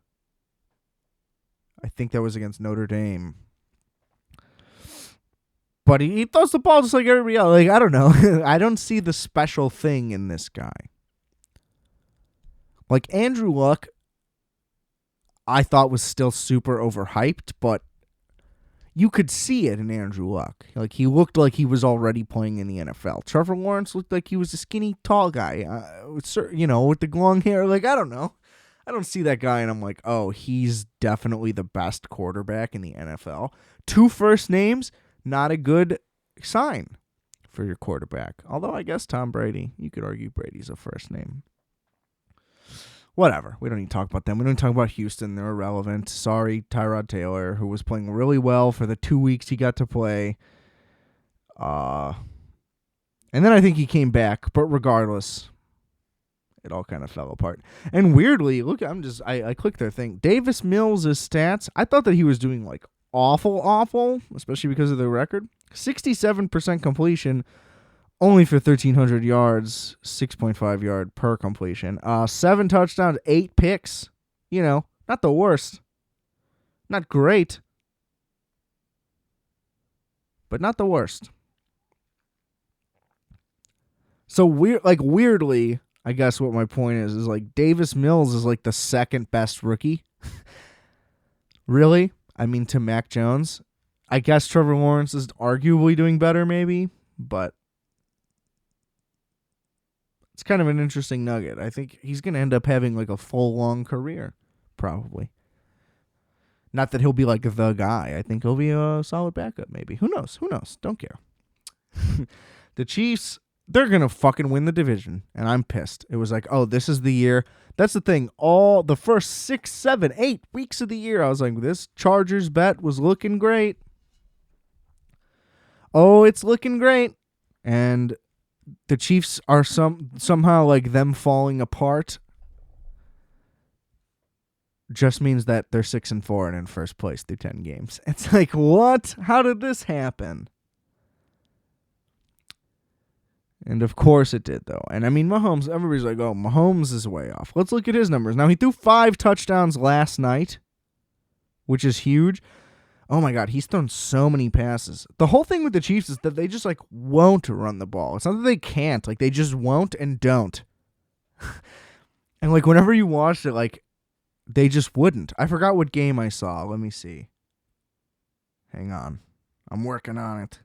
I think that was against Notre Dame. But he throws the ball just like everybody else. Like, I don't know. I don't see the special thing in this guy. Like, Andrew Luck, I thought was still super overhyped, but you could see it in Andrew Luck. Like, he looked like he was already playing in the NFL. Trevor Lawrence looked like he was a skinny, tall guy, you know, with the long hair. Like, I don't know. I don't see that guy, and I'm like, oh, he's definitely the best quarterback in the NFL. 2 first names, not a good sign for your quarterback. Although I guess Tom Brady, you could argue Brady's a first name. Whatever. We don't need to talk about them. We don't need to talk about Houston. They're irrelevant. Sorry, Tyrod Taylor, who was playing really well for the 2 weeks he got to play. And then I think he came back, but regardless, it all kind of fell apart. And weirdly, look, I clicked their thing. Davis Mills' stats, I thought that he was doing like awful, especially because of their record. 67% completion, only for 1,300 yards, 6.5 yard per completion. 7 touchdowns, 8 picks. You know, not the worst. Not great, but not the worst. So weirdly, I guess what my point is like Davis Mills is like the second best rookie. Really? I mean, to Mac Jones. I guess Trevor Lawrence is arguably doing better, maybe, but it's kind of an interesting nugget. I think he's going to end up having like a full long career, probably. Not that he'll be like the guy. I think he'll be a solid backup maybe. Who knows? Who knows? Don't care. The Chiefs, they're going to fucking win the division, and I'm pissed. It was like, oh, this is the year. That's the thing. All the first 6, 7, 8 weeks of the year, I was like, this Chargers bet was looking great. Oh, it's looking great. And the Chiefs are somehow like them falling apart just means that they're 6-4 and in first place through 10 games. It's like, what? How did this happen? And of course it did, though. And I mean, Mahomes, everybody's like, oh, Mahomes is way off. Let's look at his numbers. Now, he threw 5 touchdowns last night, which is huge. Oh my God, he's thrown so many passes. The whole thing with the Chiefs is that they just like won't run the ball. It's not that they can't, like they just won't and don't. And like whenever you watched it, like they just wouldn't. I forgot what game I saw. Let me see. Hang on. I'm working on it.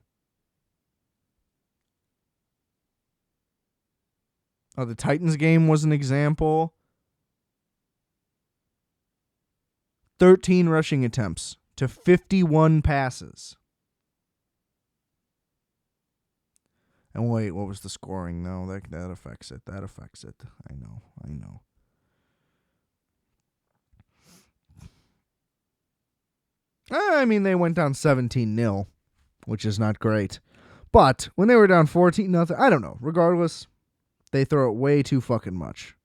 Oh, the Titans game was an example. 13 rushing attempts to 51 passes. And wait, what was the scoring? No, that affects it. That affects it. I know. I mean, they went down 17-0, which is not great. But when they were down 14-0, I don't know. Regardless, they throw it way too fucking much.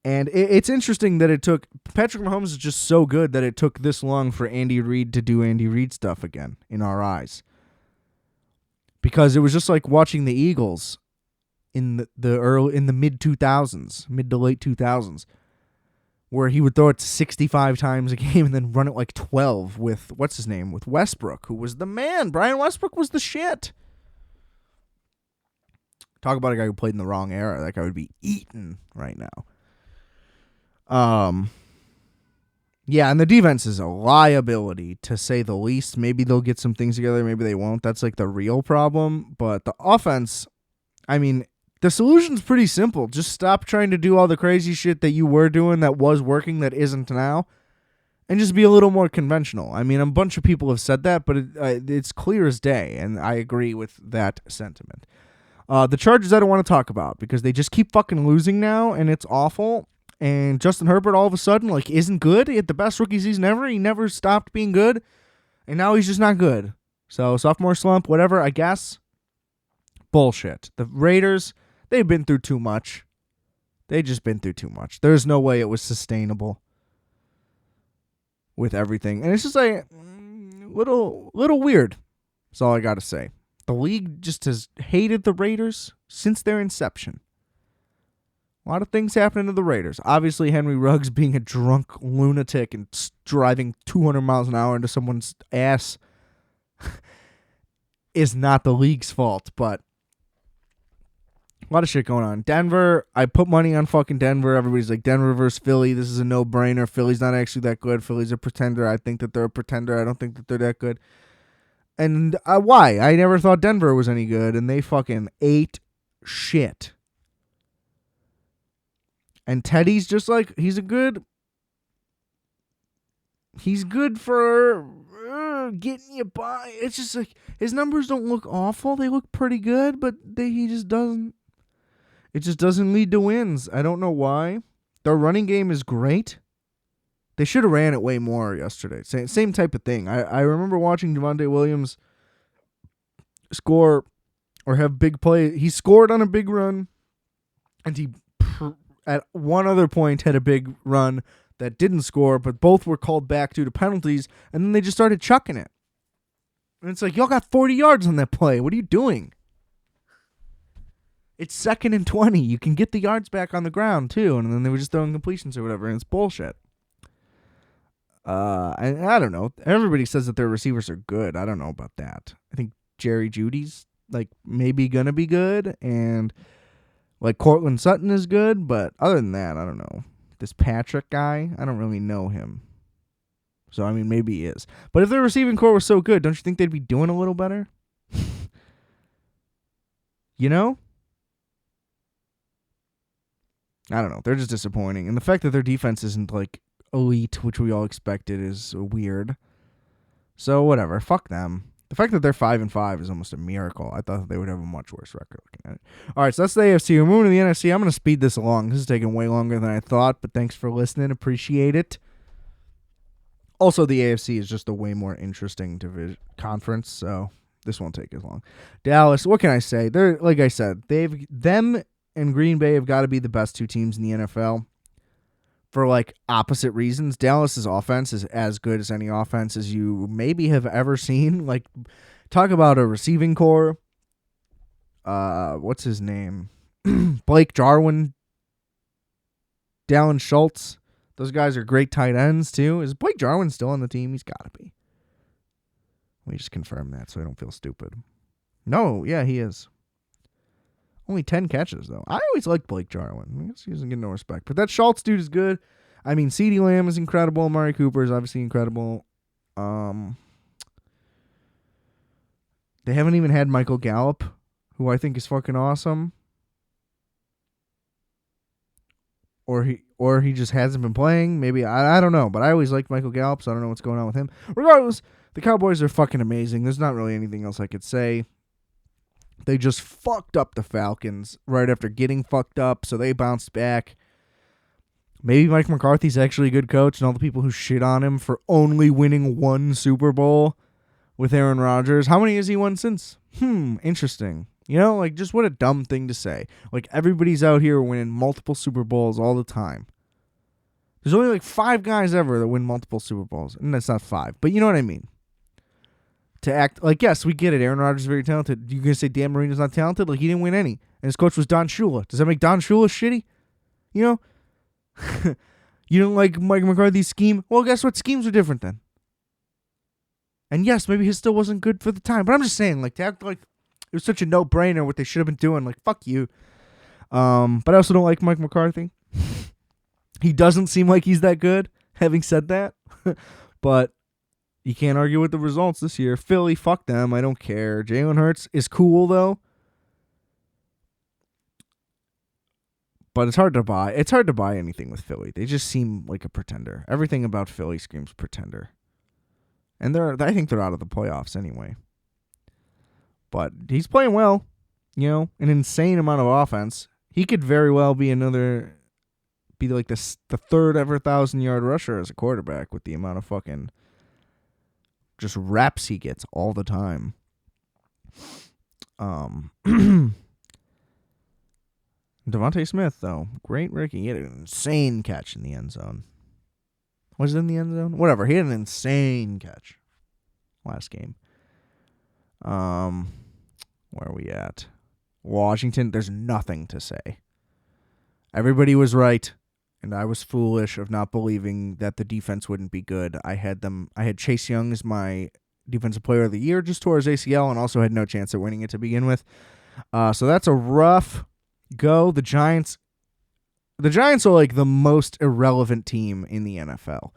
And it's interesting that it took... Patrick Mahomes is just so good that it took this long for Andy Reid to do Andy Reid stuff again, in our eyes. Because it was just like watching the Eagles in the mid-2000s, mid to late 2000s, where he would throw it 65 times a game and then run it like 12 with, what's his name, with Westbrook, who was the man. Brian Westbrook was the shit. Talk about a guy who played in the wrong era. That guy would be eaten right now. Yeah, and the defense is a liability, to say the least. Maybe they'll get some things together. Maybe they won't. That's like the real problem. But the offense, I mean, the solution's pretty simple. Just stop trying to do all the crazy shit that you were doing that was working that isn't now, and just be a little more conventional. I mean, a bunch of people have said that, but it's clear as day, and I agree with that sentiment. The Chargers I don't want to talk about because they just keep fucking losing now, and it's awful. And Justin Herbert all of a sudden like isn't good. He had the best rookie season ever. He never stopped being good, and now he's just not good. So sophomore slump, whatever, I guess. Bullshit. The Raiders, they've been through too much. They just been through too much. There's no way it was sustainable with everything, and it's just like little weird. That's all I got to say. The league just has hated the Raiders since their inception. A lot of things happening to the Raiders. Obviously, Henry Ruggs being a drunk lunatic and driving 200 miles an hour into someone's ass is not the league's fault, but a lot of shit going on. Denver, I put money on fucking Denver. Everybody's like, Denver versus Philly. This is a no-brainer. Philly's not actually that good. Philly's a pretender. I think that they're a pretender. I don't think that they're that good. And why? I never thought Denver was any good, and they fucking ate shit. And Teddy's just like, he's good for getting you by. It's just like, his numbers don't look awful. They look pretty good, but it just doesn't lead to wins. I don't know why. Their running game is great. They should have ran it way more yesterday. Same type of thing. I remember watching Javonte Williams score or have big play. He scored on a big run, and he at one other point had a big run that didn't score, but both were called back due to penalties, and then they just started chucking it. And it's like, y'all got 40 yards on that play. What are you doing? It's 2nd and 20. You can get the yards back on the ground, too, and then they were just throwing completions or whatever, and it's bullshit. And I don't know. Everybody says that their receivers are good. I don't know about that. I think Jerry Jeudy's, like, maybe gonna be good, and like Cortland Sutton is good, but other than that, I don't know. This Patrick guy, I don't really know him. So, I mean, maybe he is. But if their receiving core was so good, don't you think they'd be doing a little better? You know? I don't know. They're just disappointing. And the fact that their defense isn't, like, elite, which we all expected, is weird. So whatever, fuck them. The fact that they're 5-5 is almost a miracle. I thought they would have a much worse record looking at it. All right, so that's the AFC. We're moving to the NFC. I'm going to speed this along. This is taking way longer than I thought, but thanks for listening. Appreciate it. Also, the AFC is just a way more interesting conference, so this won't take as long. Dallas, what can I say? They're, like I said, them and Green Bay have got to be the best two teams in the NFL. For like opposite reasons. Dallas's offense is as good as any offense as you maybe have ever seen. Like, talk about a receiving core. What's his name? Blake Jarwin, Dalton Schultz. Those guys are great tight ends too. Is Blake Jarwin still on the team? He's got to be. Let me just confirm that so I don't feel stupid. No, yeah, he is. Only 10 catches, though. I always liked Blake Jarwin. I guess he doesn't get no respect. But that Schultz dude is good. I mean, CeeDee Lamb is incredible. Amari Cooper is obviously incredible. They haven't even had Michael Gallup, who I think is fucking awesome. Or he just hasn't been playing. Maybe, I don't know. But I always liked Michael Gallup, so I don't know what's going on with him. Regardless, the Cowboys are fucking amazing. There's not really anything else I could say. They just fucked up the Falcons right after getting fucked up, so they bounced back. Maybe Mike McCarthy's actually a good coach, and all the people who shit on him for only winning one Super Bowl with Aaron Rodgers. How many has he won since? Interesting. You know, like, just what a dumb thing to say. Like, everybody's out here winning multiple Super Bowls all the time. There's only like 5 guys ever that win multiple Super Bowls, and that's not 5, but you know what I mean. To act like, yes, we get it. Aaron Rodgers is very talented. You gonna say Dan Marino's not talented? Like, he didn't win any, and his coach was Don Shula. Does that make Don Shula shitty? You know, you don't like Mike McCarthy's scheme. Well, guess what? Schemes are different then. And yes, maybe his still wasn't good for the time, but I'm just saying, like, to act like it was such a no-brainer what they should have been doing. Like, fuck you. But I also don't like Mike McCarthy. He doesn't seem like he's that good. Having said that, but. You can't argue with the results this year. Philly, fuck them. I don't care. Jalen Hurts is cool, though. But it's hard to buy. It's hard to buy anything with Philly. They just seem like a pretender. Everything about Philly screams pretender. And I think they're out of the playoffs anyway. But he's playing well. You know, an insane amount of offense. He could very well be like the third ever 1,000-yard rusher as a quarterback with the amount of fucking just reps he gets all the time. Devontae Smith, though. Great rookie. He had an insane catch in the end zone. Was it in the end zone? Whatever. He had an insane catch last game. Where are we at? Washington, there's nothing to say. Everybody was right. And I was foolish of not believing that the defense wouldn't be good. I had Chase Young as my defensive player of the year, just tore his ACL, and also had no chance at winning it to begin with. So that's a rough go. The Giants are like the most irrelevant team in the NFL.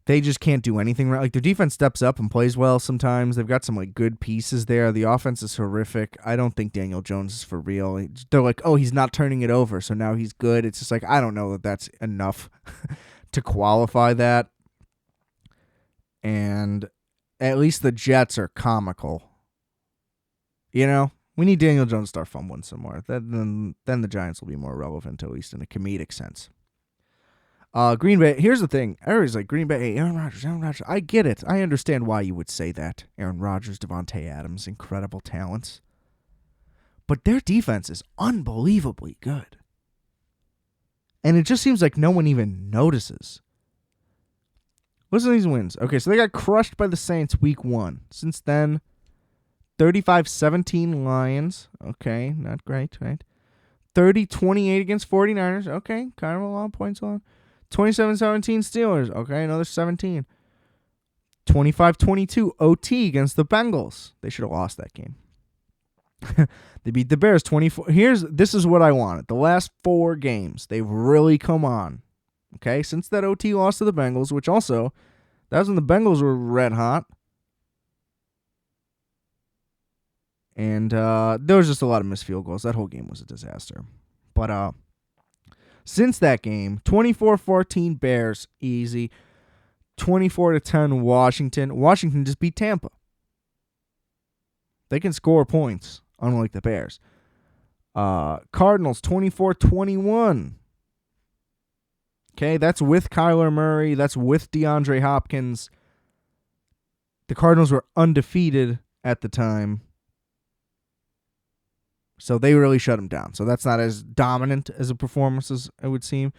They just can't do anything right. Like, their defense steps up and plays well sometimes. They've got some like good pieces there. The offense is horrific. I don't think Daniel Jones is for real. They're like, oh, he's not turning it over, so now he's good. It's just like, I don't know that that's enough to qualify that. And at least the Jets are comical. You know, we need Daniel Jones to start fumbling some more. Then the Giants will be more relevant, at least in a comedic sense. Green Bay, here's the thing. Everybody's like, Green Bay, Aaron Rodgers. I get it. I understand why you would say that. Aaron Rodgers, Devontae Adams, incredible talents. But their defense is unbelievably good. And it just seems like no one even notices. Listen to these wins. Okay, so they got crushed by the Saints week 1. Since then, 35-17 Lions. Okay, not great, right? 30-28 against 49ers. Okay, kind of a lot of points on. 27-17 Steelers. Okay, another 17. 25-22 OT against the Bengals. They should have lost that game. They beat the Bears 24. This is what I wanted. The last 4 games, they've really come on. Okay, since that OT loss to the Bengals, which also, that was when the Bengals were red hot. And there was just a lot of missed field goals. That whole game was a disaster. But Since that game, 24-14 Bears, easy. 24-10 Washington. Washington just beat Tampa. They can score points, unlike the Bears. Cardinals, 24-21. Okay, that's with Kyler Murray. That's with DeAndre Hopkins. The Cardinals were undefeated at the time. So they really shut him down. So that's not as dominant as a performance as it would seem.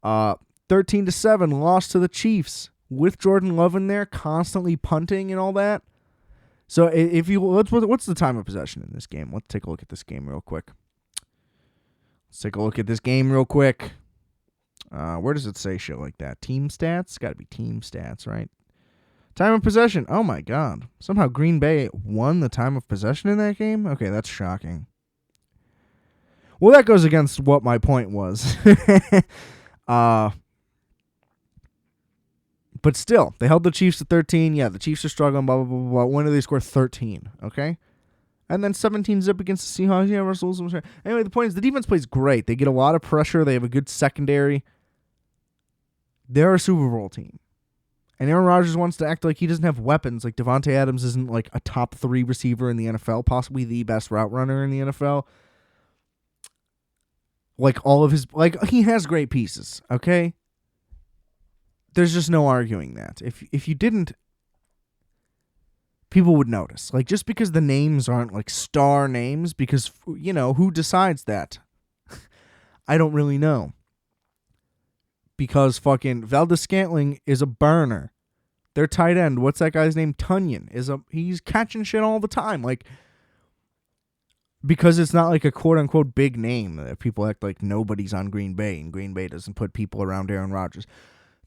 13-7 lost to the Chiefs with Jordan Love in there, constantly punting and all that. So if you what's the time of possession in this game? Let's take a look at this game real quick. Where does it say shit like that? Team stats? Got to be team stats, right? Time of possession. Oh my God! Somehow Green Bay won the time of possession in that game. Okay, that's shocking. Well, that goes against what my point was. But still, they held the Chiefs to 13. Yeah, the Chiefs are struggling, blah, blah, blah, blah. When did they score 13? Okay? And then 17-zip against the Seahawks. Yeah, Russell Wilson. Anyway, the point is the defense plays great. They get a lot of pressure. They have a good secondary. They're a Super Bowl team. And Aaron Rodgers wants to act like he doesn't have weapons. Like Devontae Adams isn't like a top 3 receiver in the NFL, possibly the best route runner in the NFL. He has great pieces, okay? There's just no arguing that. If you didn't, people would notice. Like, just because the names aren't like star names, because, who decides that? I don't really know. Because fucking Valdez-Scantling is a burner. Their tight end, what's that guy's name? Tunyon he's catching shit all the time. Like, because it's not like a quote-unquote big name that people act like nobody's on Green Bay, and Green Bay doesn't put people around Aaron Rodgers.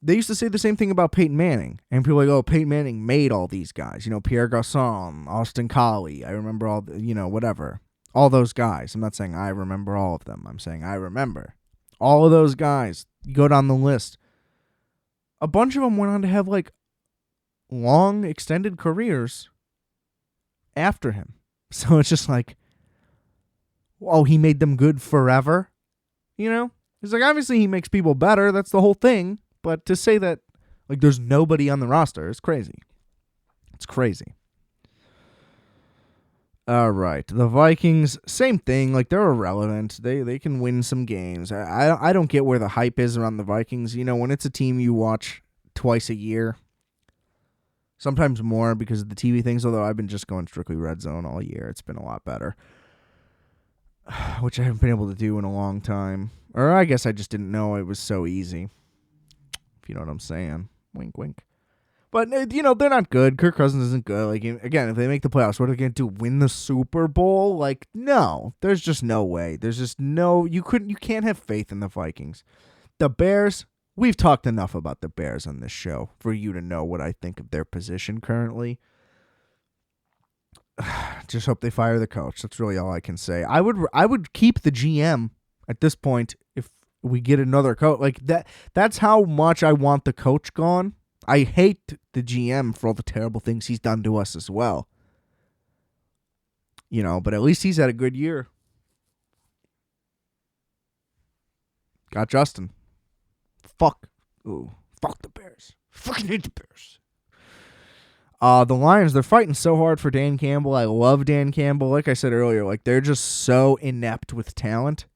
They used to say the same thing about Peyton Manning, and people are like, oh, Peyton Manning made all these guys. Pierre Garçon, Austin Collie, I remember all, whatever. All those guys. I'm not saying I remember all of them. I'm saying I remember. All of those guys. You go down the list. A bunch of them went on to have, like, long, extended careers after him. So it's just like, oh, he made them good forever? It's like, obviously he makes people better. That's the whole thing. But to say that, like, there's nobody on the roster is crazy. It's crazy. All right. The Vikings, same thing. Like, they're irrelevant. They can win some games. I don't get where the hype is around the Vikings. When it's a team you watch twice a year, sometimes more because of the TV things, although I've been just going strictly red zone all year. It's been a lot better, which I haven't been able to do in a long time. Or I guess I just didn't know it was so easy. You know what I'm saying? Wink, wink. But, they're not good. Kirk Cousins isn't good. Like, again, if they make the playoffs, what are they going to do? Win the Super Bowl? Like, no. There's just no way. There's just no... You can't have faith in the Vikings. The Bears, we've talked enough about the Bears on this show for you to know what I think of their position currently. Just hope they fire the coach. That's really all I can say. I would keep the GM at this point if we get another coach. Like, that's how much I want the coach gone. I hate the GM for all the terrible things he's done to us as well. But at least he's had a good year. Got Justin. Fuck the Bears. Fucking hate the Bears. The Lions, they're fighting so hard for Dan Campbell. I love Dan Campbell. Like I said earlier, like, they're just so inept with talent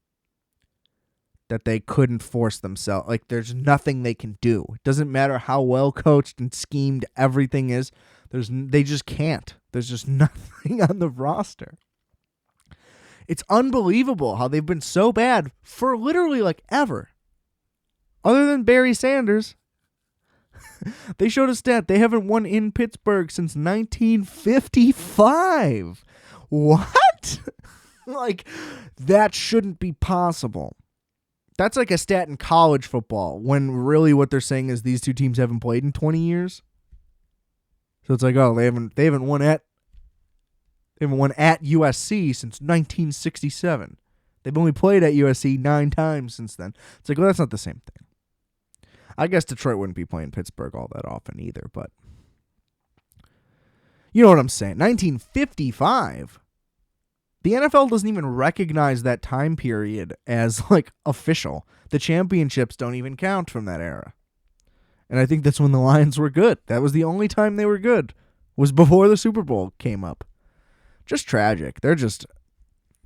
that they couldn't force themselves. Like, there's nothing they can do. It doesn't matter how well coached and schemed everything is. They just can't. There's just nothing on the roster. It's unbelievable how they've been so bad for literally, like, ever. Other than Barry Sanders. They showed a stat. They haven't won in Pittsburgh since 1955. What? Like, that shouldn't be possible. That's like a stat in college football, when really what they're saying is these two teams haven't played in 20 years. So it's like, oh, they haven't won at USC since 1967. They've only played at USC 9 times since then. It's like, well, that's not the same thing. I guess Detroit wouldn't be playing Pittsburgh all that often either, but you know what I'm saying. 1955. The NFL doesn't even recognize that time period as like official. The championships don't even count from that era. And I think that's when the Lions were good. That was the only time they were good, was before the Super Bowl came up. Just tragic. They're just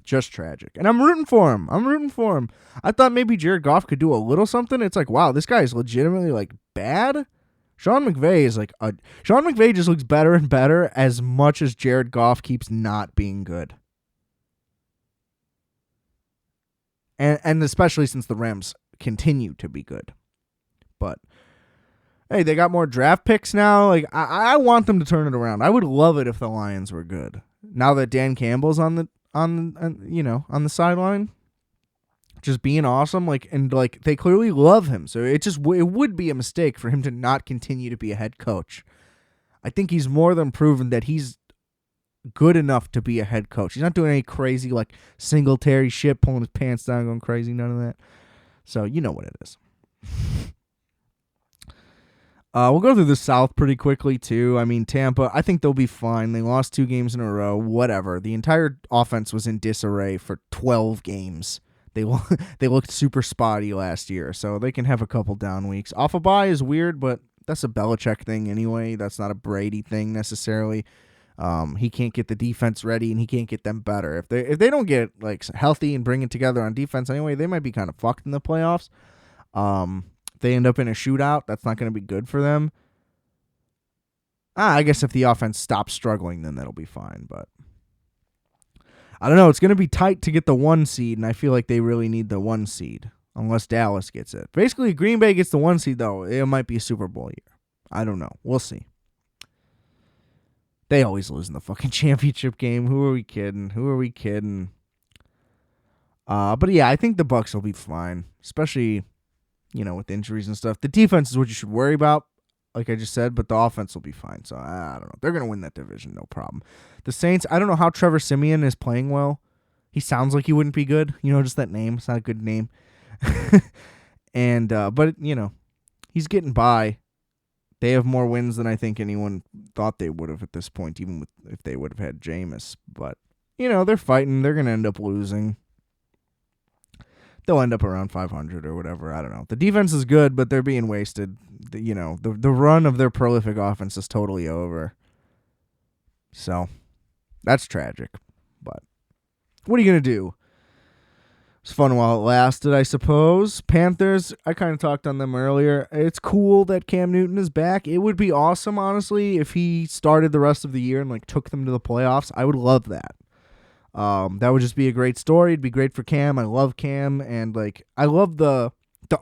tragic. And I'm rooting for him. I thought maybe Jared Goff could do a little something. It's like, wow, this guy is legitimately like bad. Sean McVay just looks better and better as much as Jared Goff keeps not being good. And especially since the Rams continue to be good. But hey, they got more draft picks now. Like I want them to turn it around. I would love it if the Lions were good. Now that Dan Campbell's on the sideline, just being awesome, and they clearly love him. So it would be a mistake for him to not continue to be a head coach. I think he's more than proven that he's good enough to be a head coach. He's not doing any crazy Singletary shit, pulling his pants down, going crazy, none of that. So you know what it is. We'll go through the South pretty quickly, too. I mean, Tampa, I think they'll be fine. They lost 2 games in a row, whatever. The entire offense was in disarray for 12 games. They looked super spotty last year, so they can have a couple down weeks. Off a bye is weird, but that's a Belichick thing anyway. That's not a Brady thing necessarily. He can't get the defense ready, and he can't get them better. If they don't get healthy and bring it together on defense anyway, they might be kind of fucked in the playoffs. They end up in a shootout, that's not going to be good for them. I guess if the offense stops struggling, then that'll be fine. But I don't know. It's going to be tight to get the 1 seed, and I feel like they really need the 1 seed, unless Dallas gets it. Basically, Green Bay gets the 1 seed, though. It might be a Super Bowl year. I don't know. We'll see. They always lose in the fucking championship game. Who are we kidding? But yeah, I think the Bucs will be fine, especially with injuries and stuff. The defense is what you should worry about, like I just said, but the offense will be fine. So I don't know. They're going to win that division, no problem. The Saints, I don't know how Trevor Siemian is playing well. He sounds like he wouldn't be good. Just that name. It's not a good name. But he's getting by. They have more wins than I think anyone thought they would have at this point, even if they would have had Jameis. But, they're fighting. They're going to end up losing. They'll end up around 500 or whatever. I don't know. The defense is good, but they're being wasted. The run of their prolific offense is totally over. So, that's tragic. But what are you going to do? It's fun while it lasted, I suppose. Panthers, I kind of talked on them earlier. It's cool that Cam Newton is back. It would be awesome, honestly, if he started the rest of the year and took them to the playoffs. I would love that. That would just be a great story. It'd be great for Cam. I love Cam, and I love the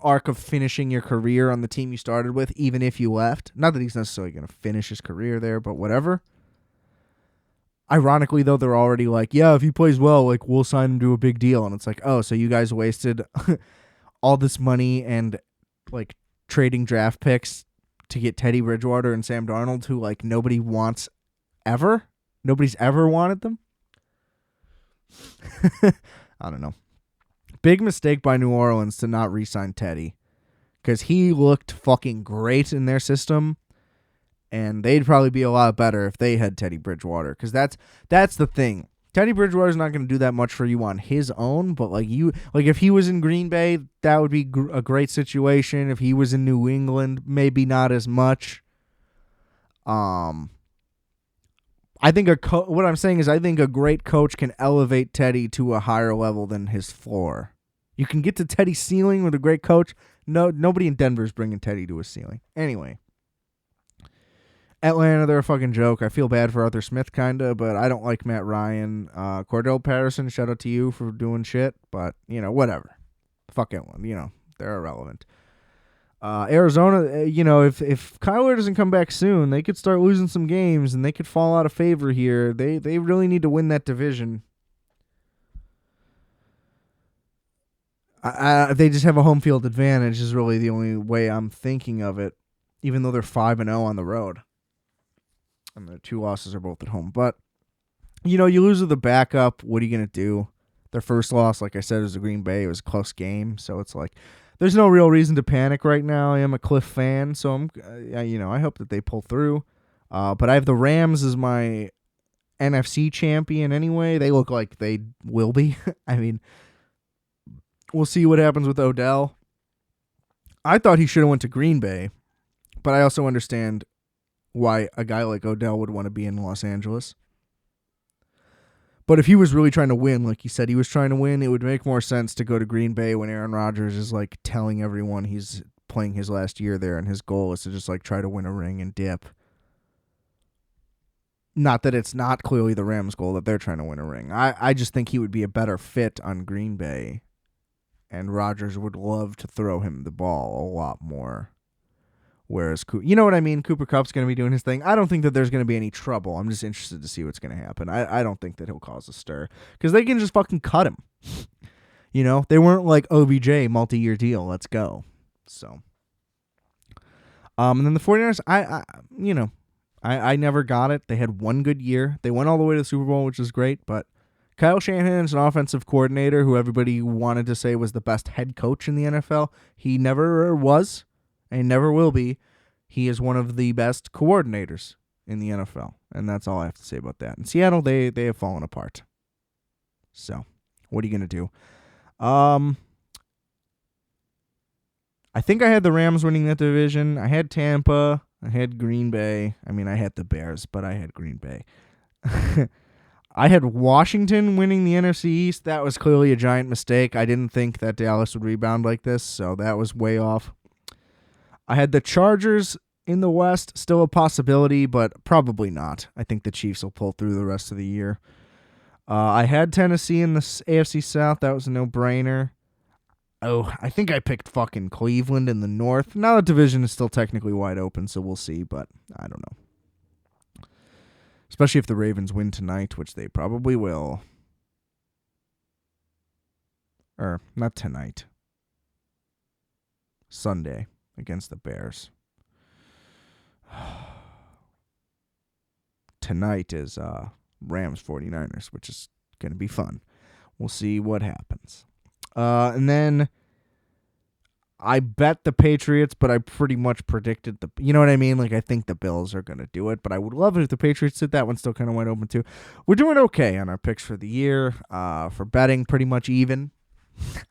arc of finishing your career on the team you started with, even if you left. Not that he's necessarily going to finish his career there, but whatever. Ironically, though, they're already yeah, if he plays well, we'll sign him to a big deal. And it's oh, so you guys wasted all this money and trading draft picks to get Teddy Bridgewater and Sam Darnold, who nobody wants ever. Nobody's ever wanted them. I don't know. Big mistake by New Orleans to not re-sign Teddy, because he looked fucking great in their system, and they'd probably be a lot better if they had Teddy Bridgewater, because that's the thing. Teddy Bridgewater's not going to do that much for you on his own, but if he was in Green Bay, that would be a great situation. If he was in New England, maybe not as much. I think what I'm saying is I think a great coach can elevate Teddy to a higher level than his floor. You can get to Teddy's ceiling with a great coach. No, nobody in Denver is bringing Teddy to his ceiling. Anyway, Atlanta, they're a fucking joke. I feel bad for Arthur Smith, kinda, but I don't like Matt Ryan. Cordell Patterson, shout out to you for doing shit, but whatever. Fuck Atlanta. They're irrelevant. Arizona, if Kyler doesn't come back soon, they could start losing some games and they could fall out of favor here. They really need to win that division. They just have a home field advantage is really the only way I'm thinking of it, even though they're 5-0 on the road. And their 2 losses are both at home. But, you lose with the backup. What are you going to do? Their first loss, like I said, was to Green Bay. It was a close game. So it's there's no real reason to panic right now. I am a Cliff fan, so I hope that they pull through. But I have the Rams as my NFC champion anyway. They look like they will be. I mean, we'll see what happens with Odell. I thought he should have went to Green Bay, but I also understand why a guy like Odell would want to be in Los Angeles. But if he was really trying to win, like he said he was trying to win, it would make more sense to go to Green Bay when Aaron Rodgers is like telling everyone he's playing his last year there and his goal is to just like try to win a ring and dip. Not that it's not clearly the Rams' goal that they're trying to win a ring. I just think he would be a better fit on Green Bay, and Rodgers would love to throw him the ball a lot more. Whereas, you know what I mean? Cooper Kupp's going to be doing his thing. I don't think that there's going to be any trouble. I'm just interested to see what's going to happen. I don't think that he'll cause a stir because they can just fucking cut him. You know, they weren't like OBJ, multi-year deal. Let's go. So, and then the 49ers, I never got it. They had one good year. They went all the way to the Super Bowl, which is great. But Kyle Shanahan's an offensive coordinator who everybody wanted to say was the best head coach in the NFL. He never was and never will be. He is one of the best coordinators in the NFL. And that's all I have to say about that. In Seattle, they have fallen apart. So, what are you going to do? I think I had the Rams winning that division. I had Tampa. I had Green Bay. I mean, I had the Bears, but I had Green Bay. I had Washington winning the NFC East. That was clearly a giant mistake. I didn't think that Dallas would rebound like this, so that was way off. I had the Chargers in the West, still a possibility, but probably not. I think the Chiefs will pull through the rest of the year. I had Tennessee in the AFC South. That was a no-brainer. Oh, I think I picked fucking Cleveland in the North. Now the division is still technically wide open, so we'll see, but I don't know. Especially if the Ravens win tonight, which they probably will. Or, not tonight. Sunday against the Bears. Tonight is Rams 49ers, which is going to be fun. We'll see what happens. And then I bet the Patriots, but I pretty much predicted you know what I mean? Like, I think the Bills are going to do it, but I would love it if the Patriots did. That one's still kind of wide open, too. We're doing okay on our picks for the year. For betting, pretty much even.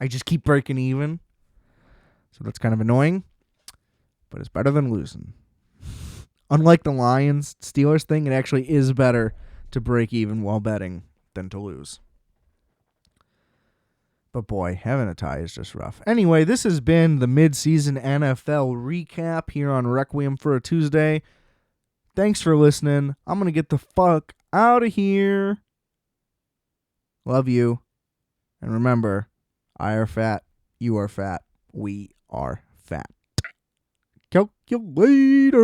I just keep breaking even. So that's kind of annoying, but it's better than losing. Unlike the Lions-Steelers thing, it actually is better to break even while betting than to lose. But boy, having a tie is just rough. Anyway, this has been the Midseason NFL recap here on Requiem for a Tuesday. Thanks for listening. I'm going to get the fuck out of here. Love you. And remember, I are fat, you are fat, we are fat. Calculator.